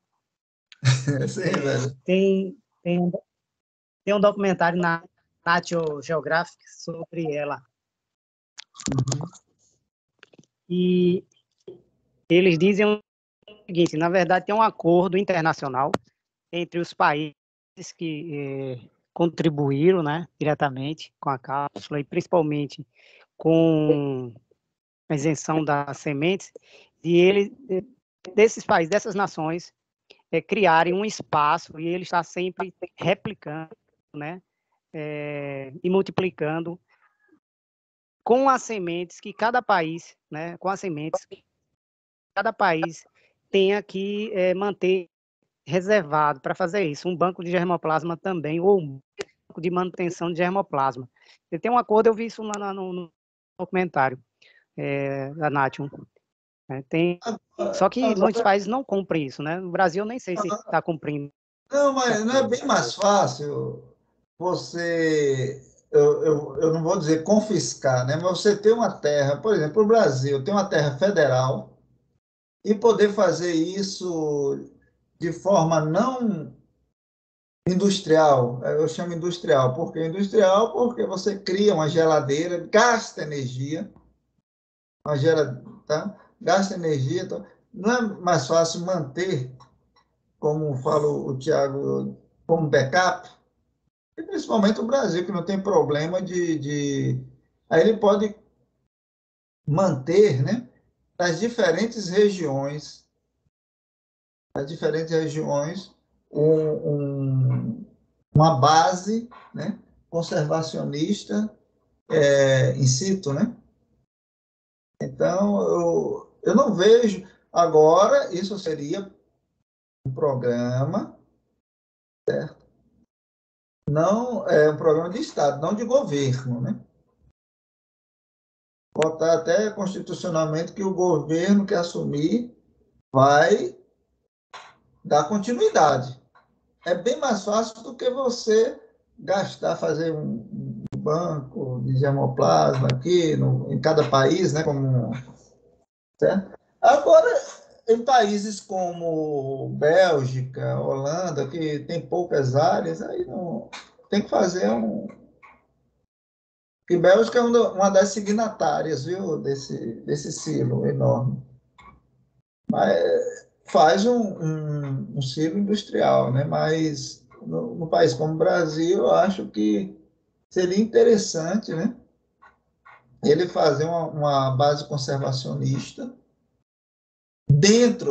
Sim, velho. Tem um documentário na National Geographic sobre ela. Uhum. E eles dizem o seguinte: na verdade, tem um acordo internacional entre os países que contribuíram, né, diretamente com a cápsula e principalmente com a isenção das sementes, desses países, dessas nações, criarem um espaço e ele está sempre replicando, né, e multiplicando com as sementes que cada país, né, com as sementes que cada país tenha que manter reservado para fazer isso. Um banco de germoplasma também, ou um banco de manutenção de germoplasma. Ele tem um acordo, eu vi isso no documentário da Nation. Só que muitos países não cumprem isso, né? No Brasil, eu nem sei se está cumprindo. Não, mas não é bem mais fácil você, eu não vou dizer confiscar, né? Mas você ter uma terra, por exemplo, o Brasil tem uma terra federal e poder fazer isso de forma não industrial. Eu chamo industrial. Por que industrial? Porque você cria uma geladeira, gasta energia, uma geladeira, tá? Gasta energia. Então, não é mais fácil manter, como fala o Tiago, como backup? E principalmente o Brasil, que não tem problema Aí ele pode manter, né, nas diferentes regiões, uma base, né, conservacionista in situ, né? Então, eu não vejo... Agora, isso seria um programa, certo? Não é um programa de Estado, não de governo, né? Botar até constitucionalmente que o governo que assumir vai dar continuidade. É bem mais fácil do que você gastar, fazer um banco de germoplasma aqui em cada país, né? Certo? Agora, em países como Bélgica, Holanda, que tem poucas áreas, aí não tem que fazer E Bélgica é uma das signatárias, viu, desse silo enorme. Mas faz um silo industrial, né? Mas no país como o Brasil, eu acho que seria interessante, né, ele fazer uma base conservacionista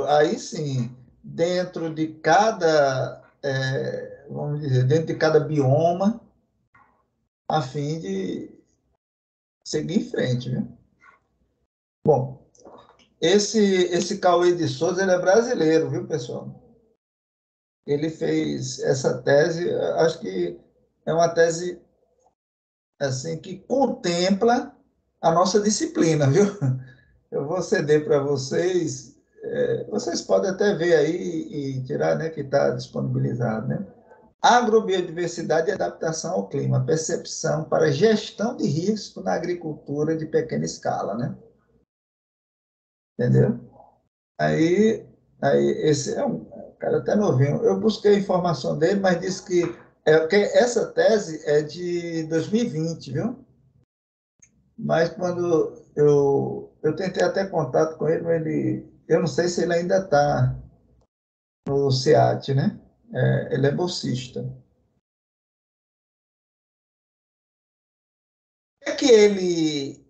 aí sim, dentro de cada, vamos dizer, dentro de cada bioma, a fim de seguir em frente, né? Bom, esse Cauê de Souza, ele é brasileiro, viu, pessoal? Ele fez essa tese, acho que é uma tese assim que contempla a nossa disciplina, viu? Eu vou ceder para vocês, vocês podem até ver aí e tirar, né, que está disponibilizado, né? Agrobiodiversidade e adaptação ao clima, percepção para gestão de risco na agricultura de pequena escala, né? Entendeu? Aí esse é um cara até novinho. Eu busquei a informação dele, mas disse que essa tese é de 2020, viu? Mas quando eu tentei até contato com ele, mas eu não sei se ele ainda está no SEAT, né? Ele é bolsista. O que é que ele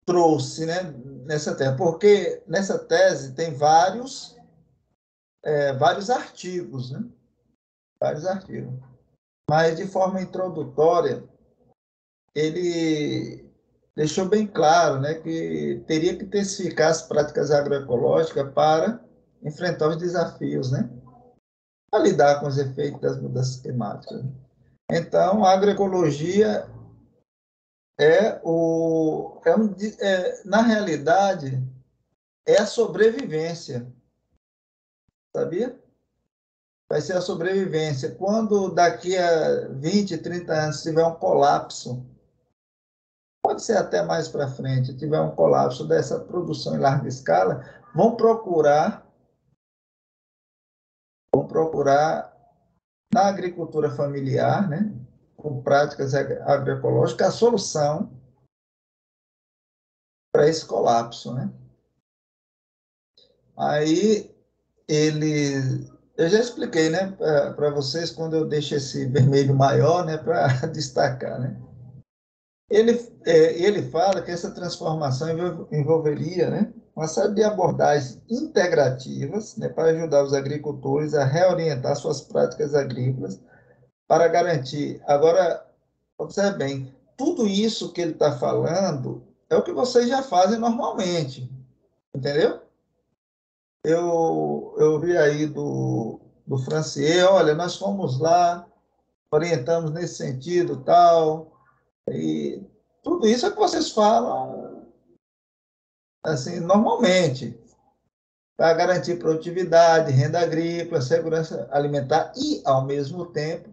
trouxe, né, nessa tese? Porque nessa tese tem vários artigos, né? Vários artigos. Mas, de forma introdutória, ele deixou bem claro, né, que teria que intensificar as práticas agroecológicas para enfrentar os desafios, né, para lidar com os efeitos das mudanças climáticas. Então, a agroecologia na realidade, é a sobrevivência, sabia? Vai ser a sobrevivência. Quando daqui a 20, 30 anos tiver um colapso, pode ser até mais para frente, tiver um colapso dessa produção em larga escala, vão procurar na agricultura familiar, né, com práticas agroecológicas, a solução para esse colapso, né? Aí eu já expliquei, né, para vocês quando eu deixo esse vermelho maior, né, para destacar, né? Ele fala que essa transformação envolveria, né, uma série de abordagens integrativas, né, para ajudar os agricultores a reorientar suas práticas agrícolas para garantir. Agora, observe bem, tudo isso que ele está falando é o que vocês já fazem normalmente, entendeu? Eu vi aí do Francier, olha, nós fomos lá, orientamos nesse sentido, tal, e tudo isso é que vocês falam, assim, normalmente, para garantir produtividade, renda agrícola, segurança alimentar e, ao mesmo tempo,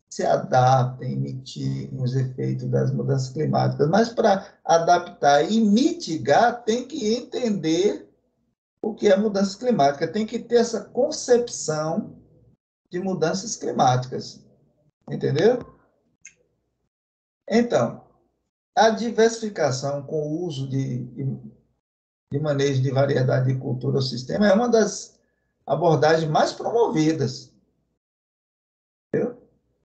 se adaptem e mitiguem os efeitos das mudanças climáticas. Mas para adaptar e mitigar, tem que entender o que é mudança climática, tem que ter essa concepção de mudanças climáticas, entendeu? Então, a diversificação com o uso de manejo de variedade de cultura ou sistema é uma das abordagens mais promovidas. Entendeu?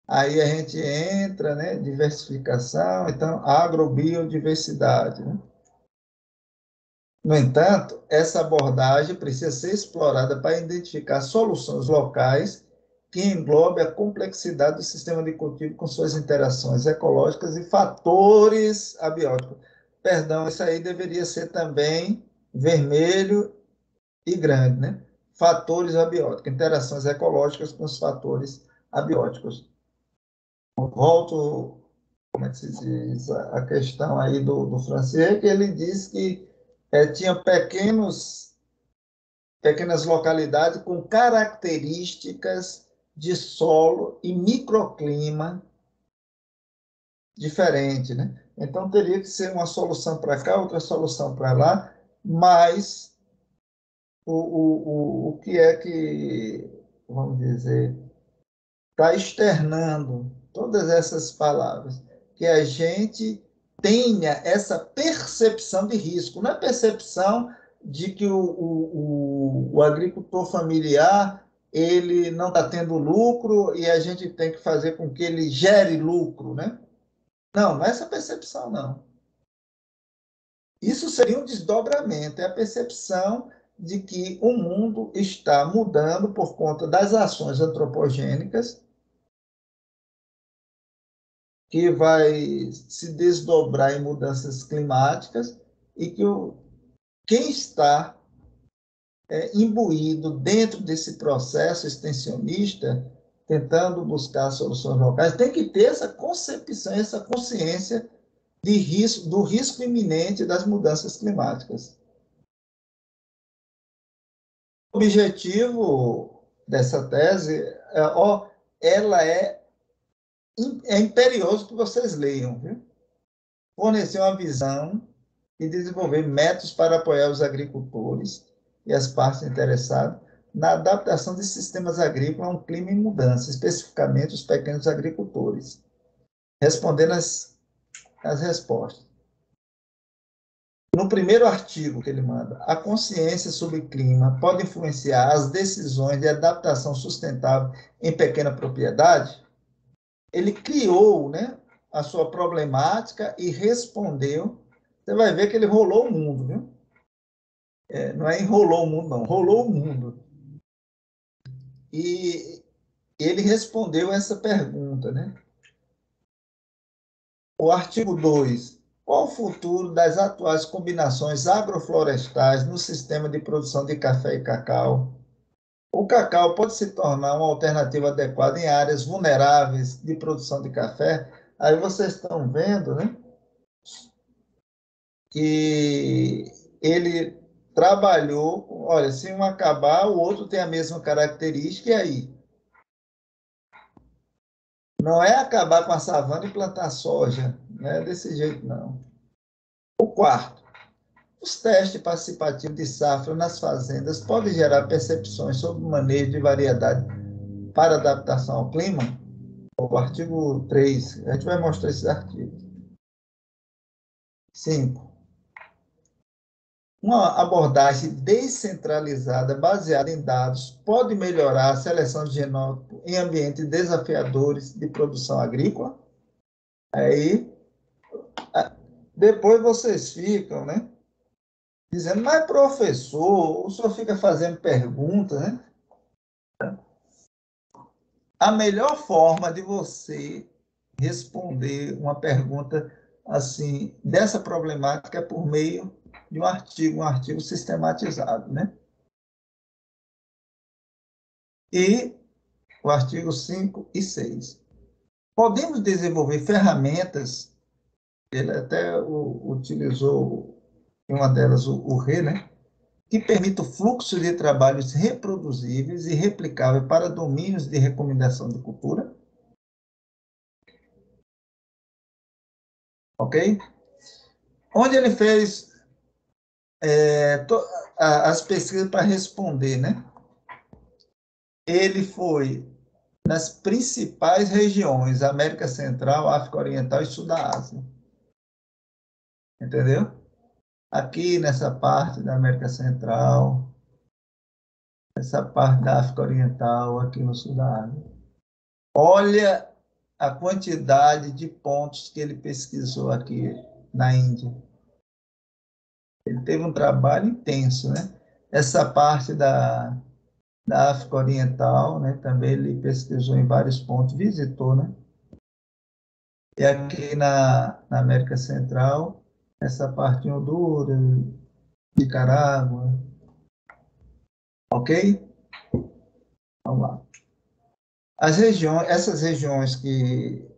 Aí a gente entra, né, diversificação, então agrobiodiversidade, né? No entanto, essa abordagem precisa ser explorada para identificar soluções locais que englobem a complexidade do sistema de cultivo com suas interações ecológicas e fatores abióticos. Perdão, isso aí deveria ser também vermelho e grande, né? Fatores abióticos, interações ecológicas com os fatores abióticos. Volto, como é que se diz, a questão aí do Francier, que ele diz que tinha pequenas localidades com características de solo e microclima diferente, né? Então, teria que ser uma solução para cá, outra solução para lá, mas o que é que, vamos dizer, está externando todas essas palavras, que a gente tenha essa percepção de risco, não é percepção de que o agricultor familiar ele não está tendo lucro e a gente tem que fazer com que ele gere lucro, né? Não, não é essa percepção, não. Isso seria um desdobramento, é a percepção de que o mundo está mudando por conta das ações antropogênicas, que vai se desdobrar em mudanças climáticas e que quem está imbuído dentro desse processo extensionista, tentando buscar soluções locais, tem que ter essa concepção, essa consciência de risco, do risco iminente das mudanças climáticas. O objetivo dessa tese, ela é imperioso que vocês leiam, viu? Fornecer uma visão e desenvolver métodos para apoiar os agricultores e as partes interessadas na adaptação de sistemas agrícolas a um clima em mudança, especificamente os pequenos agricultores, respondendo as respostas. No primeiro artigo que ele manda, a consciência sobre clima pode influenciar as decisões de adaptação sustentável em pequena propriedade? Ele criou, né, a sua problemática e respondeu. Você vai ver que ele rolou o mundo, viu? Não é enrolou o mundo, não. Rolou o mundo. E ele respondeu essa pergunta, né? O artigo 2. Qual o futuro das atuais combinações agroflorestais no sistema de produção de café e cacau? O cacau pode se tornar uma alternativa adequada em áreas vulneráveis de produção de café? Aí vocês estão vendo, né? Que ele trabalhou, olha, se um acabar, o outro tem a mesma característica, e aí? Não é acabar com a savana e plantar soja, não é desse jeito, não. O quarto, os testes participativos de safra nas fazendas podem gerar percepções sobre o manejo de variedade para adaptação ao clima? O artigo 3, a gente vai mostrar esses artigos. 5. Uma abordagem descentralizada, baseada em dados, pode melhorar a seleção de genótipo em ambientes desafiadores de produção agrícola? Aí, depois vocês ficam, né, dizendo, mas professor, o senhor fica fazendo perguntas, né? A melhor forma de você responder uma pergunta assim dessa problemática é por meio de um artigo sistematizado, né? E o artigo 5 e 6. Podemos desenvolver ferramentas, ele até utilizou em uma delas o RE, né? Que permita o fluxo de trabalhos reproduzíveis e replicáveis para domínios de recomendação de cultura, ok? Onde ele fez as pesquisas para responder, né? Ele foi nas principais regiões, América Central, África Oriental e Sul da Ásia. Entendeu? Aqui nessa parte da América Central, essa parte da África Oriental, aqui no Sul da Ásia. Olha a quantidade de pontos que ele pesquisou aqui na Índia. Ele teve um trabalho intenso, né? Essa parte da África Oriental, né? Também ele pesquisou em vários pontos, visitou, né? E aqui na América Central, essa parte em Honduras, Nicarágua, ok? Vamos lá. Essas regiões que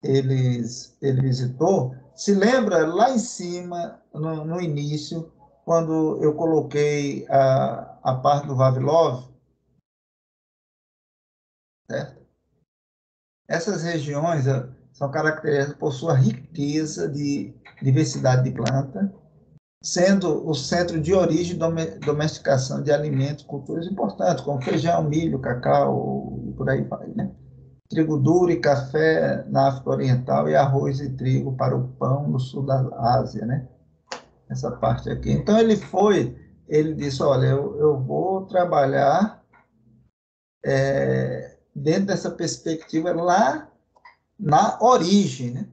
ele visitou, se lembra lá em cima, no início, quando eu coloquei a parte do Vavilov, certo? Essas regiões são caracterizadas por sua riqueza de diversidade de planta, sendo o centro de origem e domesticação de alimentos, culturas importantes, como feijão, milho, cacau e por aí vai, né? Trigo duro e café na África Oriental e arroz e trigo para o pão no sul da Ásia, né? Essa parte aqui. Então ele disse, olha, eu vou trabalhar dentro dessa perspectiva lá na origem, né?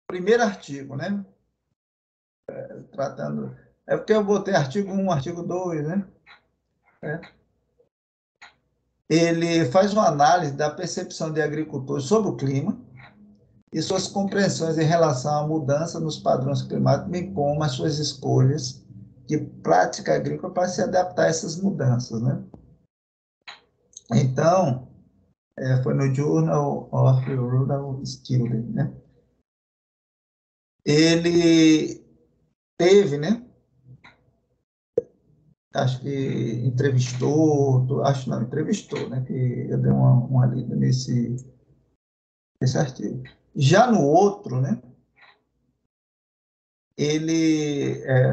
Primeiro artigo, né? Tratando. É porque eu botei artigo 1, artigo 2, né? É. Ele faz uma análise da percepção de agricultores sobre o clima e suas compreensões em relação à mudança nos padrões climáticos, bem como as suas escolhas de prática agrícola para se adaptar a essas mudanças, né? Então, foi no Journal of Rural Stewardship, né? Ele teve, né? Acho que entrevistou, né? Que eu dei uma lida nesse artigo. Já no outro, né?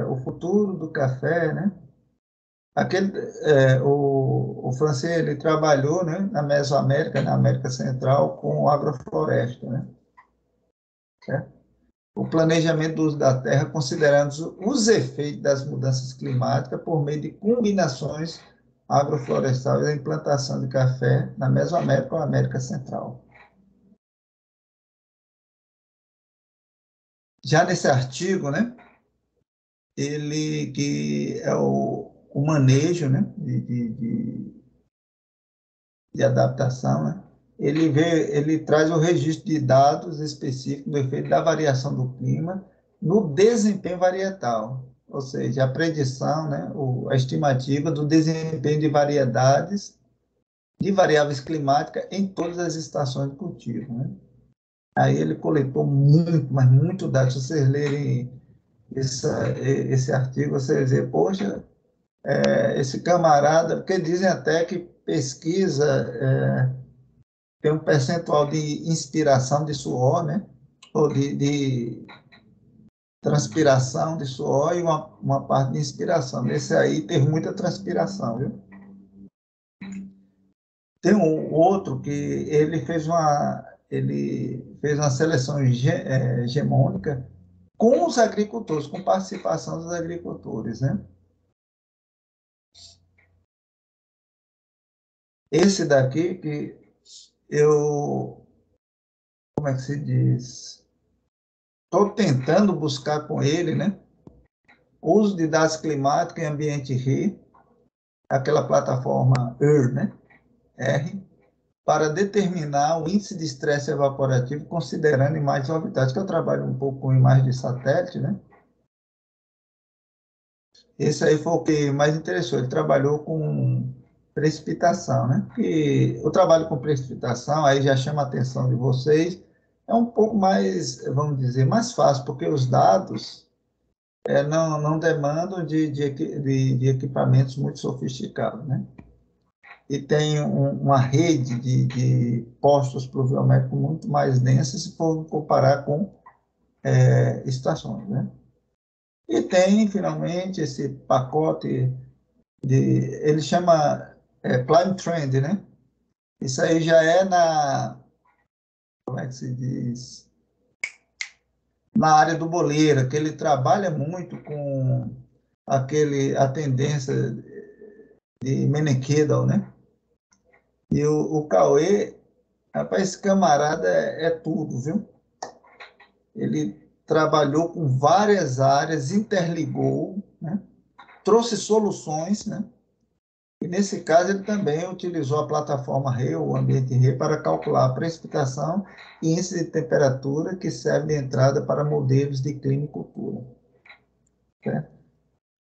O futuro do café, né? O francês ele trabalhou, né, na Mesoamérica, na América Central, com agrofloresta, né? Certo? O planejamento do uso da terra, considerando os efeitos das mudanças climáticas por meio de combinações agroflorestais e a implantação de café na Mesoamérica ou América Central. Já nesse artigo, né, ele que é o manejo, né, de adaptação, né, ele traz o registro de dados específicos do efeito da variação do clima no desempenho varietal, ou seja, a predição, né, a estimativa do desempenho de de variáveis climáticas em todas as estações de cultivo, né. Aí ele coletou muito, mas muito dados. Se vocês lerem esse artigo, vocês vê, poxa, esse camarada, porque dizem até que pesquisa tem um percentual de inspiração de suor, né? Ou de transpiração de suor e uma parte de inspiração. Nesse aí teve muita transpiração, viu? Tem um outro que ele fez uma seleção hegemônica com os agricultores, com participação dos agricultores, né? Esse daqui que como é que se diz? estou tentando buscar com ele, né, uso de dados climáticos em ambiente RE, aquela plataforma ER, né, R, para determinar o índice de estresse evaporativo, considerando imagens orbitais, que eu trabalho um pouco com imagens de satélite, né? Esse aí foi o que mais interessou. Ele trabalhou com precipitação, né? E o trabalho com precipitação, aí já chama a atenção de vocês, é um pouco mais, vamos dizer, mais fácil, porque os dados não demandam de equipamentos muito sofisticados, né? E tem uma rede de postos pluviométricos muito mais densa se for comparar com estações, né? E tem, finalmente, esse pacote ele chama Climate Trend, né? Isso aí já é como é que se diz? Na área do boleira, que ele trabalha muito com a tendência de Menekidal, né? E o Cauê, rapaz, esse camarada é tudo, viu? Ele trabalhou com várias áreas, interligou, né? Trouxe soluções, né? E nesse caso ele também utilizou a plataforma RE, o ambiente RE, para calcular a precipitação e índice de temperatura que serve de entrada para modelos de clima e cultura. Né?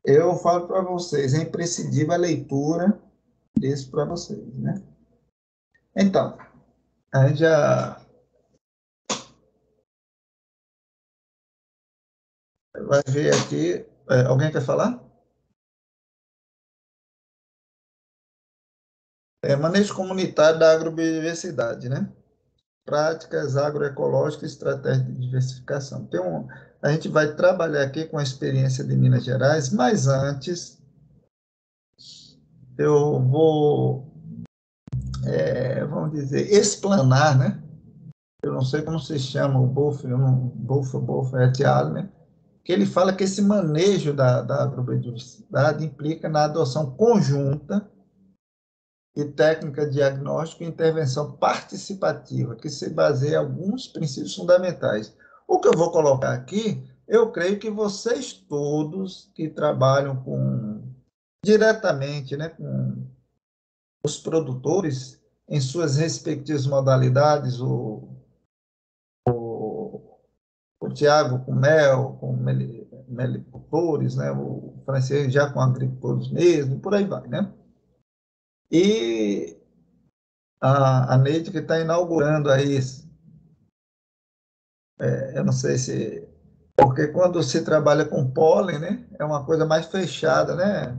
Eu falo para vocês, é imprescindível a leitura disso para vocês, né? Então, a gente já vai ver aqui. Alguém quer falar? Manejo comunitário da agrobiodiversidade, né? Práticas agroecológicas e estratégias de diversificação. A gente vai trabalhar aqui com a experiência de Minas Gerais, mas antes eu vou, vamos dizer, explanar, né? Eu não sei como se chama o Bolf, né? Que ele fala que esse manejo da agrobiodiversidade implica na adoção conjunta e técnica diagnóstico e intervenção participativa, que se baseia em alguns princípios fundamentais. O que eu vou colocar aqui, eu creio que vocês todos que trabalham diretamente, né, com os produtores em suas respectivas modalidades, o Tiago com mel, com melicultores, né, o francês já com agricultores mesmo, por aí vai, né? E a Neide que está inaugurando aí, eu não sei se... Porque quando se trabalha com pólen, né, é uma coisa mais fechada, né?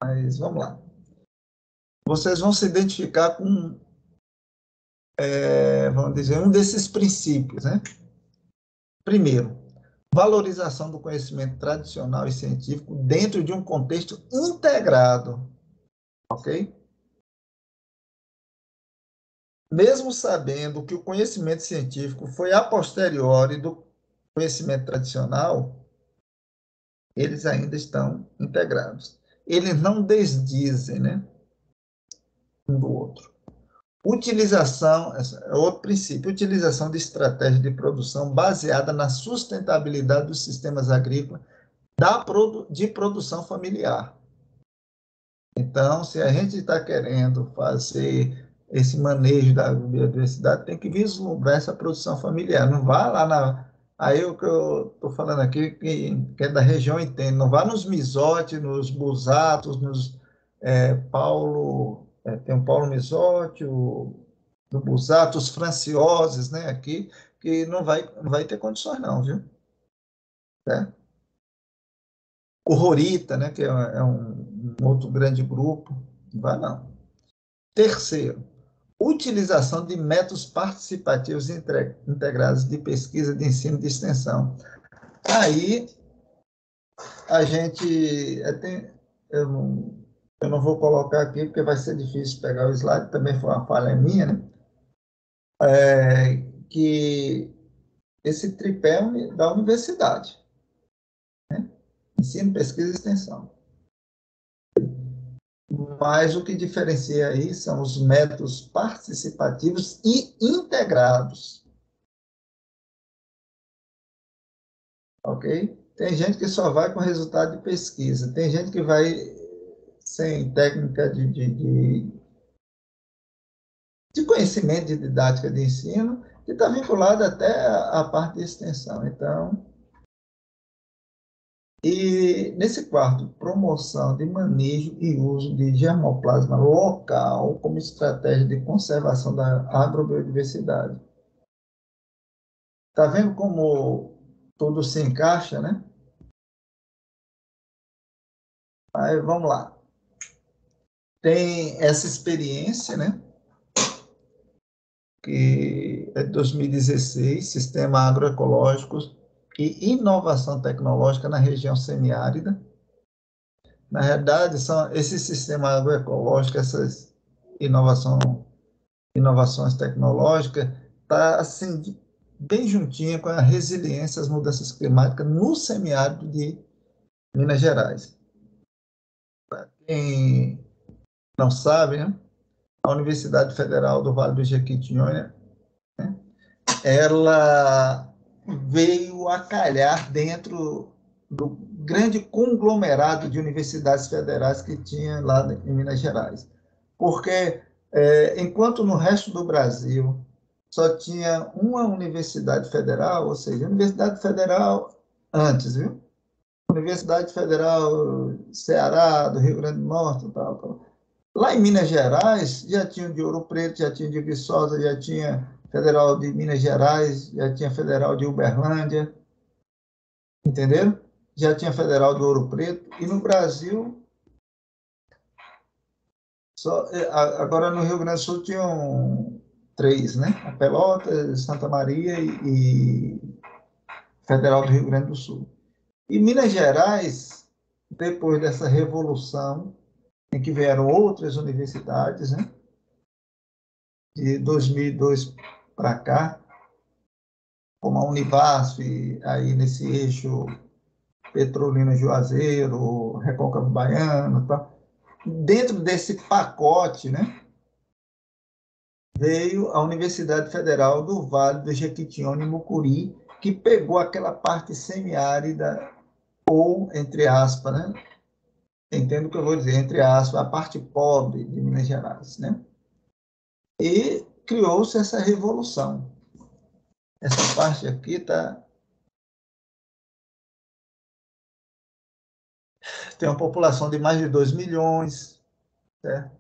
Mas vamos lá. Vocês vão se identificar com, vamos dizer, um desses princípios, né? Primeiro, valorização do conhecimento tradicional e científico dentro de um contexto integrado, ok? Mesmo sabendo que o conhecimento científico foi a posteriori do conhecimento tradicional, eles ainda estão integrados. Eles não desdizem, né, um do outro. Utilização, outro princípio, utilização de estratégia de produção baseada na sustentabilidade dos sistemas agrícolas de produção familiar. Então, se a gente está querendo fazer esse manejo da biodiversidade, tem que vislumbrar essa produção familiar. Não vá lá Aí o que eu estou falando aqui, que é da região, entende. Não vá nos Misotes, nos Busatos, tem o Paulo Misote, do Busato, os Francioses, né, aqui, que não vai ter condições não, viu? Certo? O Rorita, né, que é um outro grande grupo, não vai não. Terceiro, utilização de métodos participativos integrados de pesquisa, de ensino e de extensão. Aí, a gente... eu não vou colocar aqui, porque vai ser difícil pegar o slide, também foi uma falha minha, né? Que esse tripé da universidade, né? Ensino, pesquisa e extensão. Mas o que diferencia aí são os métodos participativos e integrados. ok? Tem gente que só vai com resultado de pesquisa, tem gente que vai sem técnica de conhecimento de didática de ensino, que está vinculado até à parte de extensão. Então, e nesse quarto, promoção de manejo e uso de germoplasma local como estratégia de conservação da agrobiodiversidade. Está vendo como tudo se encaixa, né? Aí vamos lá. Tem essa experiência, né? Que é de 2016, Sistema Agroecológico e Inovação Tecnológica na região semiárida. Na realidade, são esse sistema agroecológico, essas inovações tecnológicas, está assim, bem juntinha com a resiliência às mudanças climáticas no semiárido de Minas Gerais. Para quem não sabe, né, a Universidade Federal do Vale do Jequitinhonha, né, ela veio a calhar dentro do grande conglomerado de universidades federais que tinha lá em Minas Gerais. Porque, enquanto no resto do Brasil só tinha uma universidade federal, ou seja, Universidade Federal antes, viu? Universidade Federal Ceará, do Rio Grande do Norte, tal. Lá em Minas Gerais, já tinha de Ouro Preto, já tinha de Viçosa, já tinha Federal de Minas Gerais, já tinha Federal de Uberlândia, entenderam? Já tinha Federal de Ouro Preto. E no Brasil, agora no Rio Grande do Sul tinham 3, né? A Pelotas, Santa Maria e Federal do Rio Grande do Sul. E Minas Gerais, depois dessa revolução, em que vieram outras universidades, né? De 2002 para cá, como a Univasf, aí nesse eixo Petrolina Juazeiro, Recôncavo Baiano, tá? Dentro desse pacote, né, veio a Universidade Federal do Vale do Jequitinhonha e Mucuri, que pegou aquela parte semiárida, ou, entre aspas, né, entendo o que eu vou dizer, entre aspas, a parte pobre de Minas Gerais, né? E criou-se essa revolução. Essa parte aqui tem uma população de mais de 2 milhões, certo?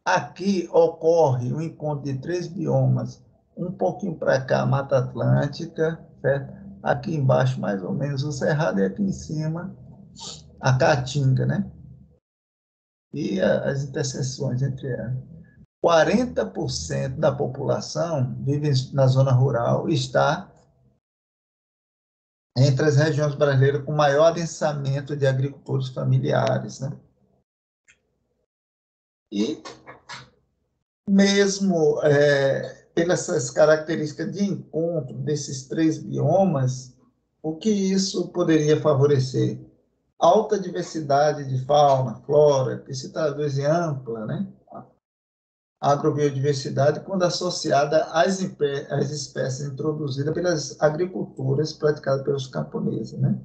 Aqui ocorre o encontro de 3 biomas, um pouquinho para cá, Mata Atlântica, certo? Aqui embaixo, mais ou menos, o Cerrado, e aqui em cima, a Caatinga, né? E as interseções entre elas. 40% da população vive na zona rural e está entre as regiões brasileiras com maior adensamento de agricultores familiares, né? E mesmo pelas essas características de encontro desses 3 biomas, o que isso poderia favorecer? Alta diversidade de fauna, flora, que se traduz em ampla, né, agrobiodiversidade, quando associada às espécies introduzidas pelas agriculturas praticadas pelos camponeses, né?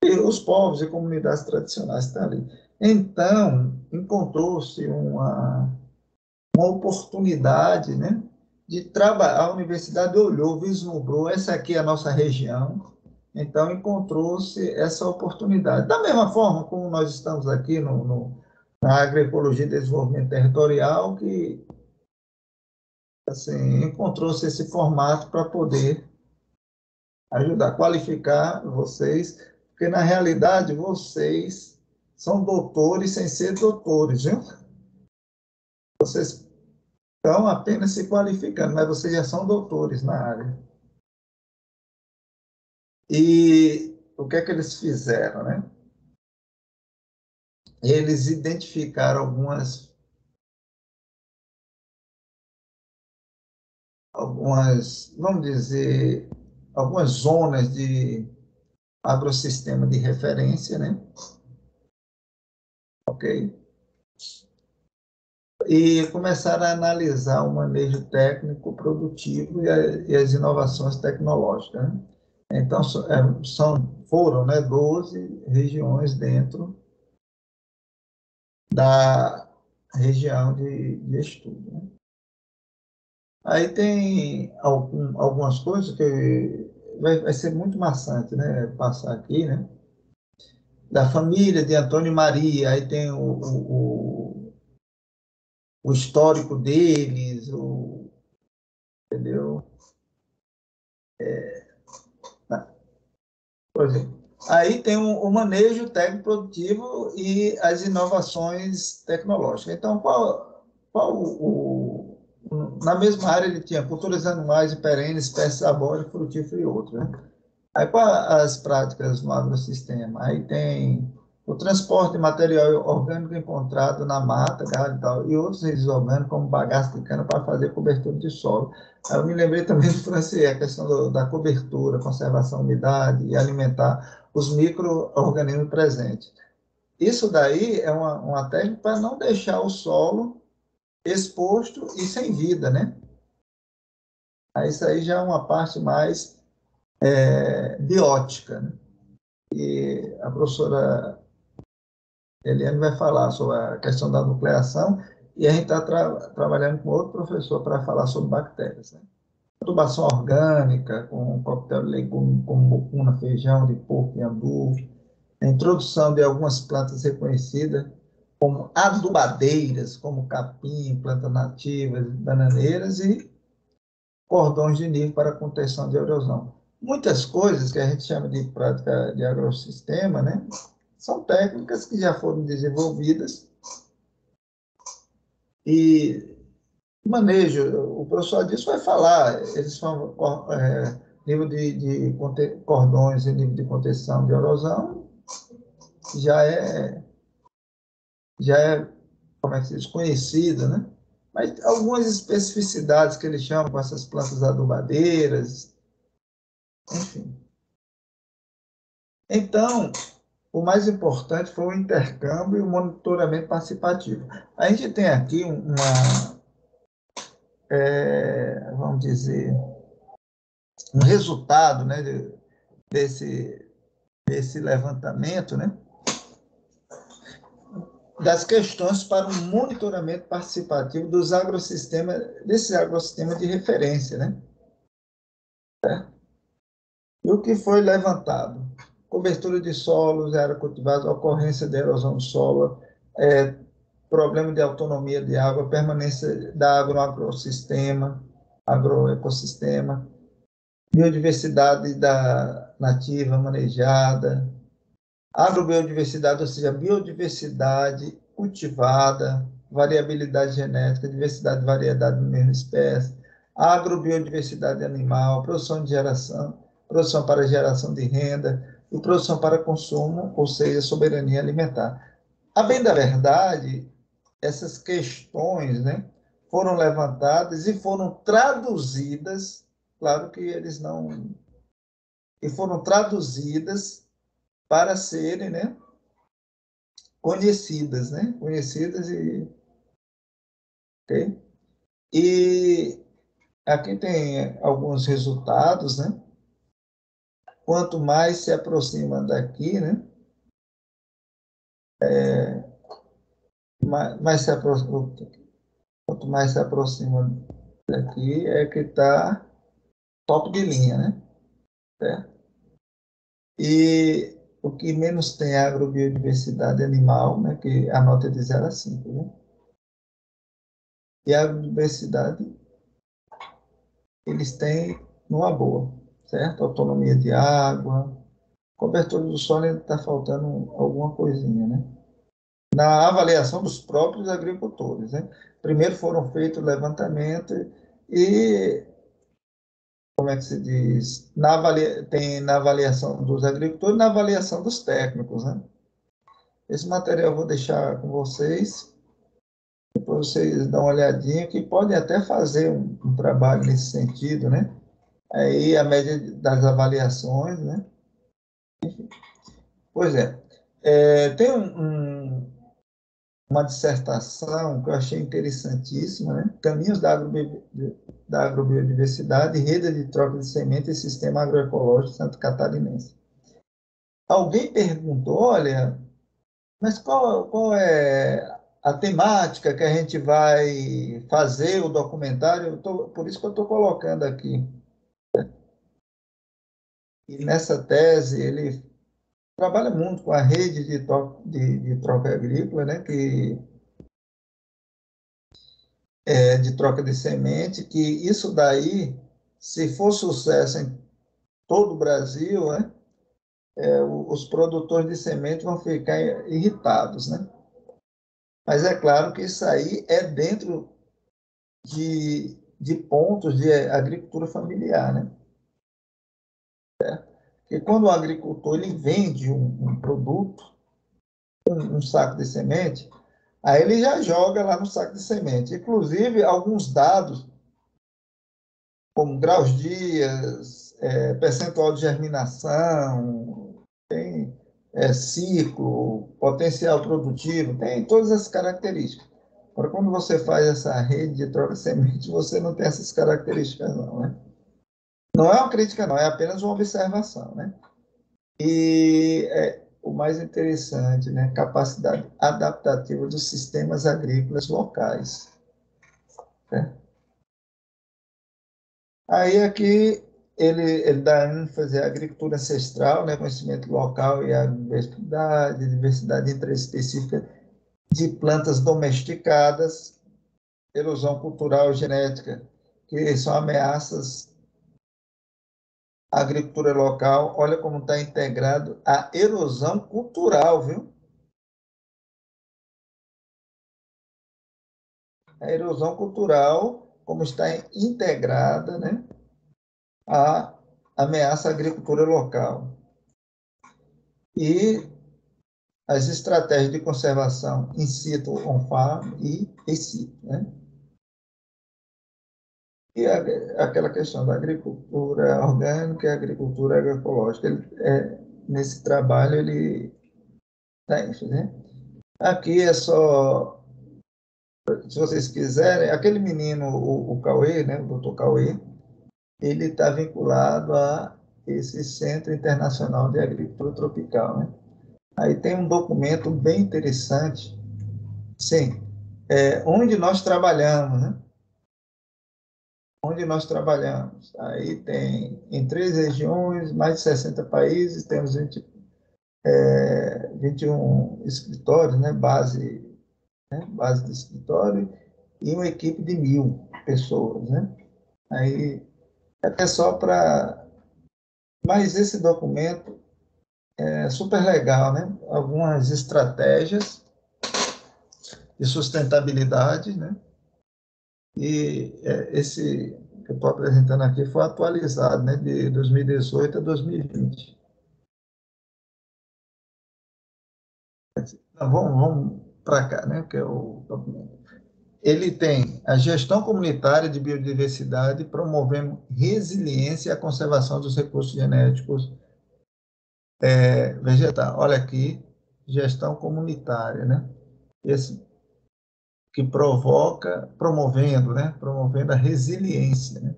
E os povos e comunidades tradicionais estão ali. Então, encontrou-se uma oportunidade, né, de trabalhar. A universidade olhou, vislumbrou, essa aqui é a nossa região, então encontrou-se essa oportunidade. Da mesma forma como nós estamos aqui na Agroecologia e Desenvolvimento Territorial, que assim, encontrou-se esse formato para poder ajudar, qualificar vocês, porque na realidade vocês são doutores sem ser doutores, viu? Vocês estão apenas se qualificando, mas vocês já são doutores na área. E o que é que eles fizeram, né? Eles identificaram vamos dizer, algumas zonas de agrossistema de referência, né? Ok? E começaram a analisar o manejo técnico produtivo e as inovações tecnológicas, né? Então, foram, né, 12 regiões dentro da região de estudo, né? Aí tem algumas coisas que vai ser muito maçante, né, passar aqui, né? Da família de Antônio e Maria, aí tem o histórico deles, entendeu? Por exemplo, aí tem o manejo técnico produtivo e as inovações tecnológicas. Então, na mesma área ele tinha culturas anuais e perenes, espécies arbóreas, frutíferas e outros, né? Aí, para as práticas no agrossistema, aí tem o transporte de material orgânico encontrado na mata, galho e tal, e outros resíduos orgânicos, como bagaço de cana, para fazer cobertura de solo. Aí eu me lembrei também do Francier, a questão da cobertura, conservação da umidade e alimentar os micro-organismos presentes. Isso daí é uma técnica para não deixar o solo exposto e sem vida, né? Aí isso aí já é uma parte mais biótica, né? E a professora Eliane vai falar sobre a questão da nucleação e a gente está trabalhando com outro professor para falar sobre bactérias, né? Adubação orgânica, com coquetel de legumes, como mucuna, feijão de porco e andu, a introdução de algumas plantas reconhecidas como adubadeiras, como capim, plantas nativas, bananeiras e cordões de nível para contenção de erosão. Muitas coisas que a gente chama de prática de agrossistema, né, são técnicas que já foram desenvolvidas e manejo, o professor disso vai falar, eles são nível de cordões e nível de contenção de erosão já é, como é que se diz, conhecido, né? Mas algumas especificidades que eles chamam com essas plantas adubadeiras, enfim. Então, o mais importante foi o intercâmbio e o monitoramento participativo. A gente tem aqui vamos dizer, um resultado, né, desse levantamento, né, das questões para o monitoramento participativo desses agrossistemas de referência, né? E o que foi levantado? Cobertura de solos, área cultivada, ocorrência de erosão do solo, problema de autonomia de água, permanência da água no agroecossistema, biodiversidade nativa manejada, agrobiodiversidade, ou seja, biodiversidade cultivada, variabilidade genética, diversidade e variedade da mesma espécie, agrobiodiversidade animal, produção para geração de renda e produção para consumo, ou seja, soberania alimentar. A bem da verdade, essas questões, né, foram levantadas e foram traduzidas, claro que eles não, e foram traduzidas para serem, né, conhecidas, né, conhecidas ok? E aqui tem alguns resultados, né? Quanto mais se aproxima daqui, né, mais se aproxima, quanto mais se aproxima daqui é que está top de linha, né? Certo? E o que menos tem é a agrobiodiversidade animal, né, que a nota é de 0 a 5, né? E a agrobiodiversidade, eles têm numa boa, certo? Autonomia de água, cobertura do solo ainda está faltando alguma coisinha, né? Na avaliação dos próprios agricultores, né? Primeiro foram feitos o levantamento e, como é que se diz, tem na avaliação dos agricultores e na avaliação dos técnicos, né? Esse material eu vou deixar com vocês, depois vocês dão uma olhadinha, que podem até fazer um trabalho nesse sentido, né? Aí a média das avaliações, né? Pois é. Tem uma dissertação que eu achei interessantíssima, né? Caminhos da agrobiodiversidade, rede de troca de semente e sistema agroecológico santo-catarinense. Alguém perguntou, olha, mas qual é a temática que a gente vai fazer o documentário? Por isso que eu estou colocando aqui. E nessa tese ele trabalha muito com a rede de troca agrícola, né, de troca de semente, que isso daí, se for sucesso em todo o Brasil, né, os produtores de semente vão ficar irritados, né? Mas é claro que isso aí é dentro de pontos de agricultura familiar, né? Porque quando o agricultor ele vende um produto, um saco de semente, aí ele já joga lá no saco de semente. Inclusive, alguns dados, como graus dias, percentual de germinação, tem ciclo, potencial produtivo, tem todas essas características. Agora, quando você faz essa rede de troca de semente, você não tem essas características, não, né? Não é uma crítica, não, é apenas uma observação, né? E o mais interessante, né? Capacidade adaptativa dos sistemas agrícolas locais. Né? Aí aqui ele dá ênfase à agricultura ancestral, né? Conhecimento local e a diversidade intraespecífica de plantas domesticadas, erosão cultural e genética, que são ameaças à agricultura local. Olha como está integrado a erosão cultural, viu? A erosão cultural, como está integrada, né, à ameaça à agricultura local. E as estratégias de conservação in situ, on farm e in situ, né? E aquela questão da agricultura orgânica e agricultura agroecológica. Nesse trabalho, ele dá ênfase, né? Aqui é só, se vocês quiserem, aquele menino, o Cauê, né, o doutor Cauê, ele está vinculado a esse Centro Internacional de Agricultura Tropical, né? Aí tem um documento bem interessante, sim, onde nós trabalhamos, né? Onde nós trabalhamos. Aí tem, em 3 regiões, mais de 60 países, temos 21 escritórios, né? Base de escritório, e uma equipe de 1.000 pessoas, né? Aí é só para... Mas esse documento é super legal, né? Algumas estratégias de sustentabilidade, né? E esse que eu estou apresentando aqui foi atualizado, né? De 2018 a 2020. Então, vamos para cá, né? Que é o documento. Ele tem a gestão comunitária de biodiversidade, promovendo resiliência e a conservação dos recursos genéticos vegetais. Olha aqui, gestão comunitária, né? Esse que promovendo, né? Promovendo a resiliência, né?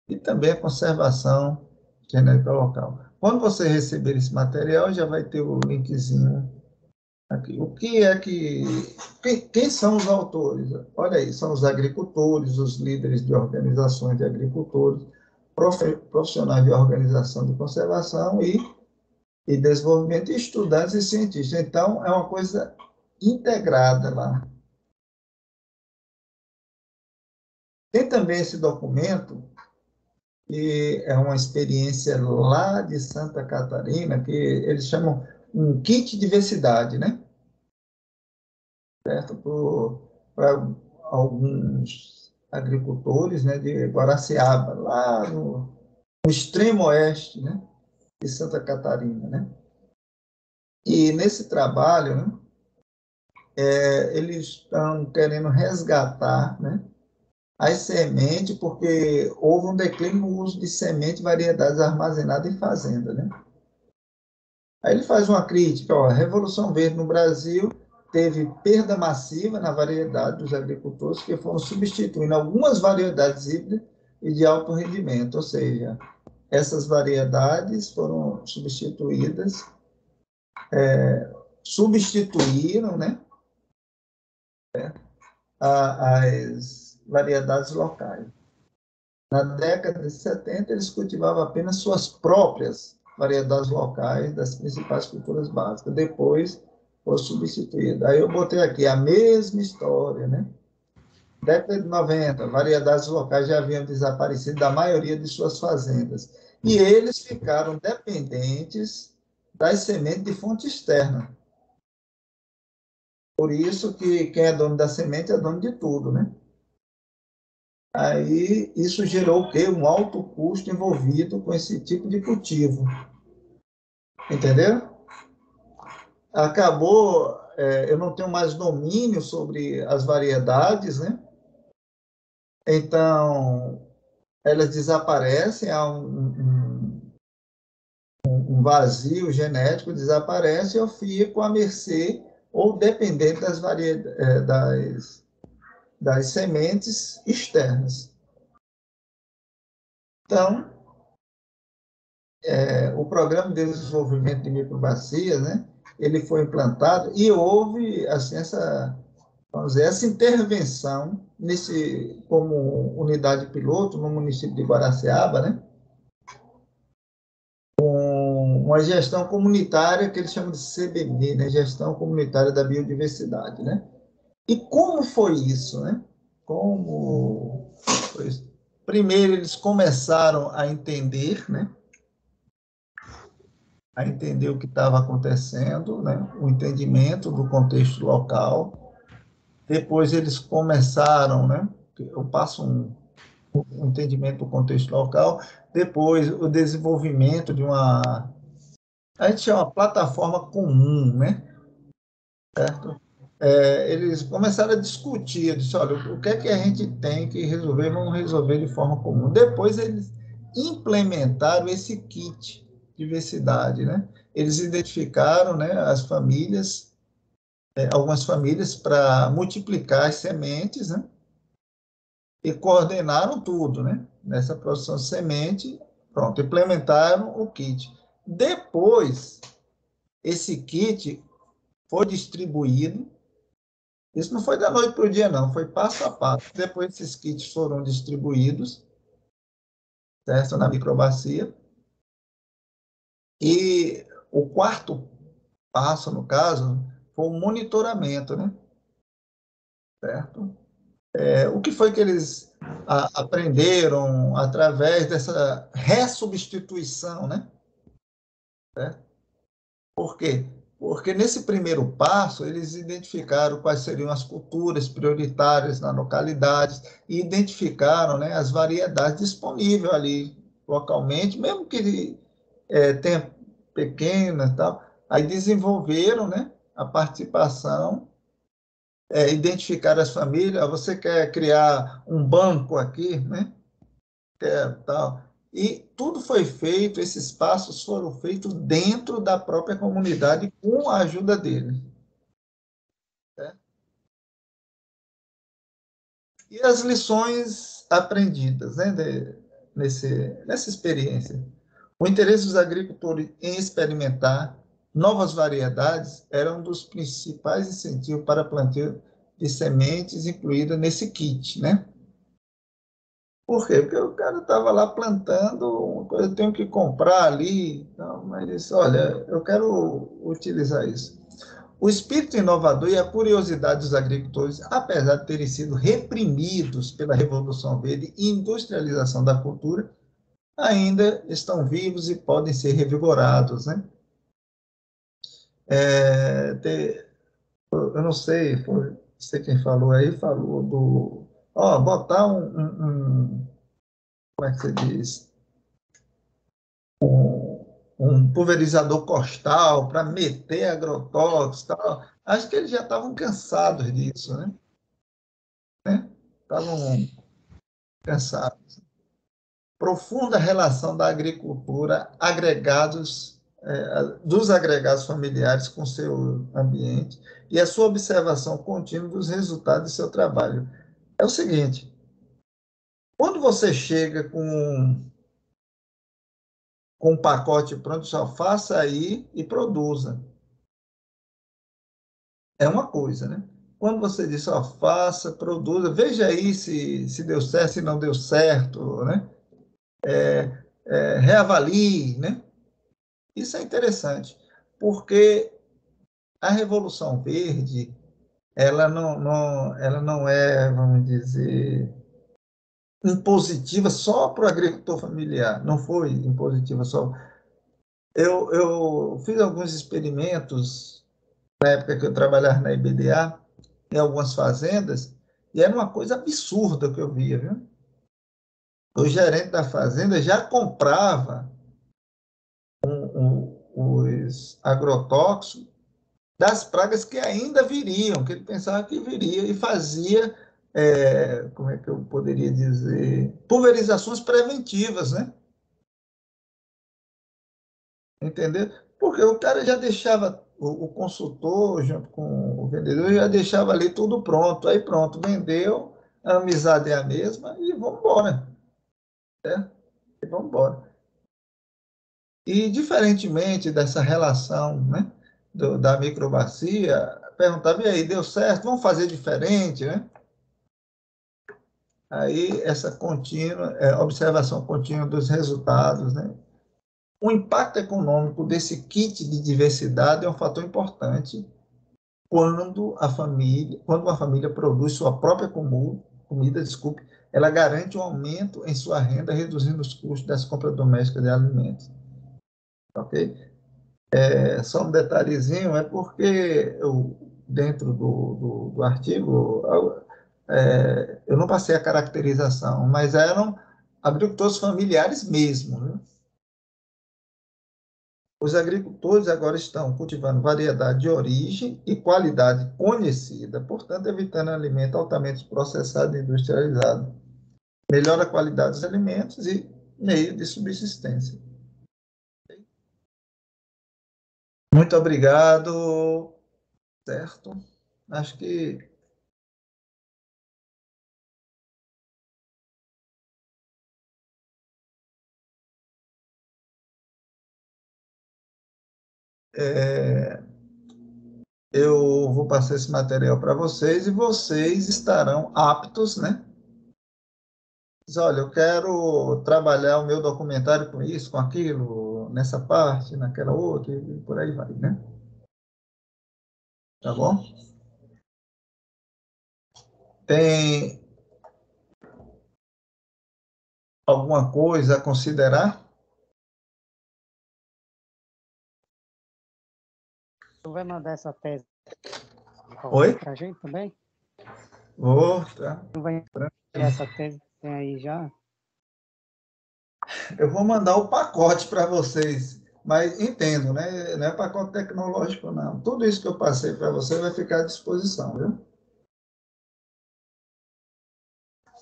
E também a conservação genética local. Quando você receber esse material, já vai ter o linkzinho aqui. O que é que... Quem são os autores? Olha aí, são os agricultores, os líderes de organizações de agricultores, profissionais de organização de conservação e desenvolvimento, e estudantes e cientistas. Então, é uma coisa integrada lá. Tem também esse documento, que é uma experiência lá de Santa Catarina, que eles chamam um kit diversidade, né? Certo? Para alguns agricultores, né, de Guaraciaba, lá no extremo oeste, né, de Santa Catarina, né? E nesse trabalho, né, eles estão querendo resgatar, né, as sementes, porque houve um declínio no uso de semente e variedades armazenadas em fazenda, né? Aí ele faz uma crítica, ó, a Revolução Verde no Brasil teve perda massiva na variedade dos agricultores, que foram substituindo algumas variedades híbridas e de alto rendimento, ou seja, essas variedades foram substituídas, substituíram, né, as variedades locais. Na década de 70, eles cultivavam apenas suas próprias variedades locais das principais culturas básicas. Depois, foi substituído. Aí eu botei aqui a mesma história, né? Década de 90, variedades locais já haviam desaparecido da maioria de suas fazendas. E eles ficaram dependentes das sementes de fonte externa. Por isso que quem é dono da semente é dono de tudo, né? Aí isso gerou o quê? Um alto custo envolvido com esse tipo de cultivo. Entendeu? Acabou, eu não tenho mais domínio sobre as variedades, né? Então, elas desaparecem, há um vazio genético, desaparece, e eu fico à mercê ou dependente das sementes externas. Então, o Programa de Desenvolvimento de Microbacias, né, ele foi implantado e houve assim, vamos dizer, essa intervenção como unidade piloto no município de Guaraciaba, né, com uma gestão comunitária que eles chamam de CBB, né, Gestão Comunitária da Biodiversidade. Né? E como foi isso? Né? Como foi isso? Primeiro, eles começaram a entender, né, o que estava acontecendo, né? O entendimento do contexto local. Depois eles começaram, né? Eu passo um entendimento do contexto local. Depois o desenvolvimento de a gente chama plataforma comum, né? Certo? Eles começaram a discutir, disse, olha, o que é que a gente tem que resolver, vamos resolver de forma comum. Depois eles implementaram esse kit de diversidade, né? Eles identificaram, né, as famílias, algumas famílias, para multiplicar as sementes, né? E coordenaram tudo, né? Nessa produção de semente, pronto, implementaram o kit. Depois, esse kit foi distribuído. Isso não foi da noite para o dia, não, foi passo a passo. Depois esses kits foram distribuídos, certo? Na microbacia. E o quarto passo, no caso, foi o monitoramento, né? Certo? O que foi que eles aprenderam através dessa ressubstituição, né? Certo? Por quê? Porque nesse primeiro passo, eles identificaram quais seriam as culturas prioritárias na localidade e identificaram, né, as variedades disponíveis ali localmente, mesmo que tenha pequenas e tal. Aí desenvolveram, né, a participação, identificar as famílias. Você quer criar um banco aqui, né? Tal. E tudo foi feito, esses passos foram feitos dentro da própria comunidade com a ajuda deles. Né? E as lições aprendidas, né, nessa experiência. O interesse dos agricultores em experimentar novas variedades era um dos principais incentivos para plantio de sementes incluída nesse kit, né? Por quê? Porque o cara estava lá plantando uma coisa, eu tenho que comprar ali, então, mas disse, olha, eu quero utilizar isso. O espírito inovador e a curiosidade dos agricultores, apesar de terem sido reprimidos pela Revolução Verde e industrialização da cultura, ainda estão vivos e podem ser revigorados, né? Eu não sei, foi você quem falou aí, falou botar como é que você diz? Um pulverizador costal para meter agrotóxicos, tal. Acho que eles já estavam cansados disso, né? Estavam cansados. Profunda relação da agricultura, agregados dos agregados familiares com seu ambiente e a sua observação contínua dos resultados do seu trabalho. É o seguinte, quando você chega com um pacote pronto, só faça aí e produza. É uma coisa, né? Quando você diz só faça, produza, veja aí se deu certo, se não deu certo, né? Reavalie, né? Isso é interessante, porque a Revolução Verde, ela não é, vamos dizer, impositiva só para o agricultor familiar, não foi impositiva só. Eu fiz alguns experimentos na época que eu trabalhava na IBDA, em algumas fazendas, e era uma coisa absurda que eu via, viu? O gerente da fazenda já comprava os agrotóxicos das pragas que ainda viriam, que ele pensava que viria, e fazia, como é que eu poderia dizer, pulverizações preventivas, né? Entendeu? Porque o cara já deixava, o consultor, junto com o vendedor, já deixava ali tudo pronto. Aí pronto, vendeu, a amizade é a mesma e vamos embora. Né? E vamos embora. E, diferentemente dessa relação, né, da microbacia, perguntava, e aí, deu certo? Vamos fazer diferente, né? Aí, essa contínua, observação contínua dos resultados, né? O impacto econômico desse kit de diversidade é um fator importante quando uma família produz sua própria comida, desculpe, ela garante um aumento em sua renda, reduzindo os custos das compras domésticas de alimentos. Ok? Só um detalhezinho, é porque dentro do artigo, eu não passei a caracterização, mas eram agricultores familiares mesmo, né? Os agricultores agora estão cultivando variedade de origem e qualidade conhecida, portanto, evitando alimento altamente processado e industrializado. Melhora a qualidade dos alimentos e meio de subsistência. Muito obrigado, certo? Acho que é, eu vou passar esse material para vocês e vocês estarão aptos, né? Diz, olha, eu quero trabalhar o meu documentário com isso, com aquilo, nessa parte, naquela outra, e por aí vai, né? Tá bom? Tem alguma coisa a considerar? Tu vai mandar essa tese Oi? para a gente também? Vou, tá. Tu vai enviar essa tese que tem aí já? Eu vou mandar o pacote para vocês, mas entendo, né? Não é pacote tecnológico, não. Tudo isso que eu passei para você vai ficar à disposição, viu?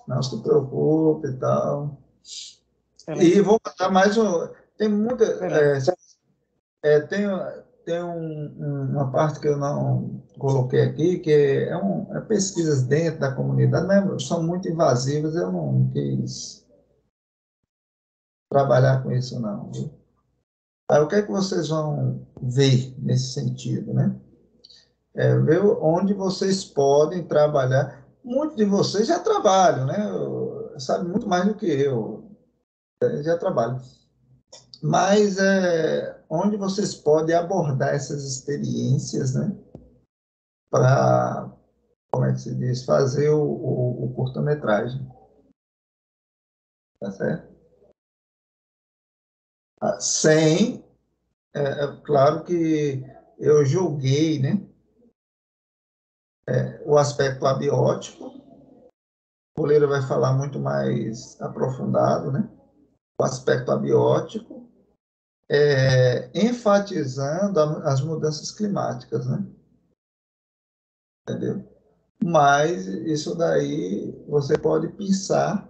Não se preocupe e tal. E Excelente. vou mandar mais um. Tem muita. Excelente. Tem uma parte que eu não coloquei aqui, que é pesquisas dentro da comunidade, né? São muito invasivas, eu não quis trabalhar com isso, não. Viu? Aí, o que é que vocês vão ver nesse sentido, né? Ver onde vocês podem trabalhar. Muitos de vocês já trabalham, né? Sabe muito mais do que eu, já trabalham. Mas onde vocês podem abordar essas experiências, né? Para, como é que se diz, fazer o curta-metragem. Tá certo? Sem, claro que eu julguei, né? O aspecto abiótico, o Leira vai falar muito mais aprofundado, né? O aspecto abiótico, enfatizando as mudanças climáticas, né? Entendeu? Mas isso daí você pode pensar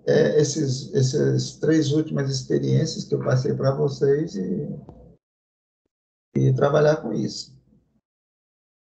essas 3 últimas experiências que eu passei para vocês e trabalhar com isso.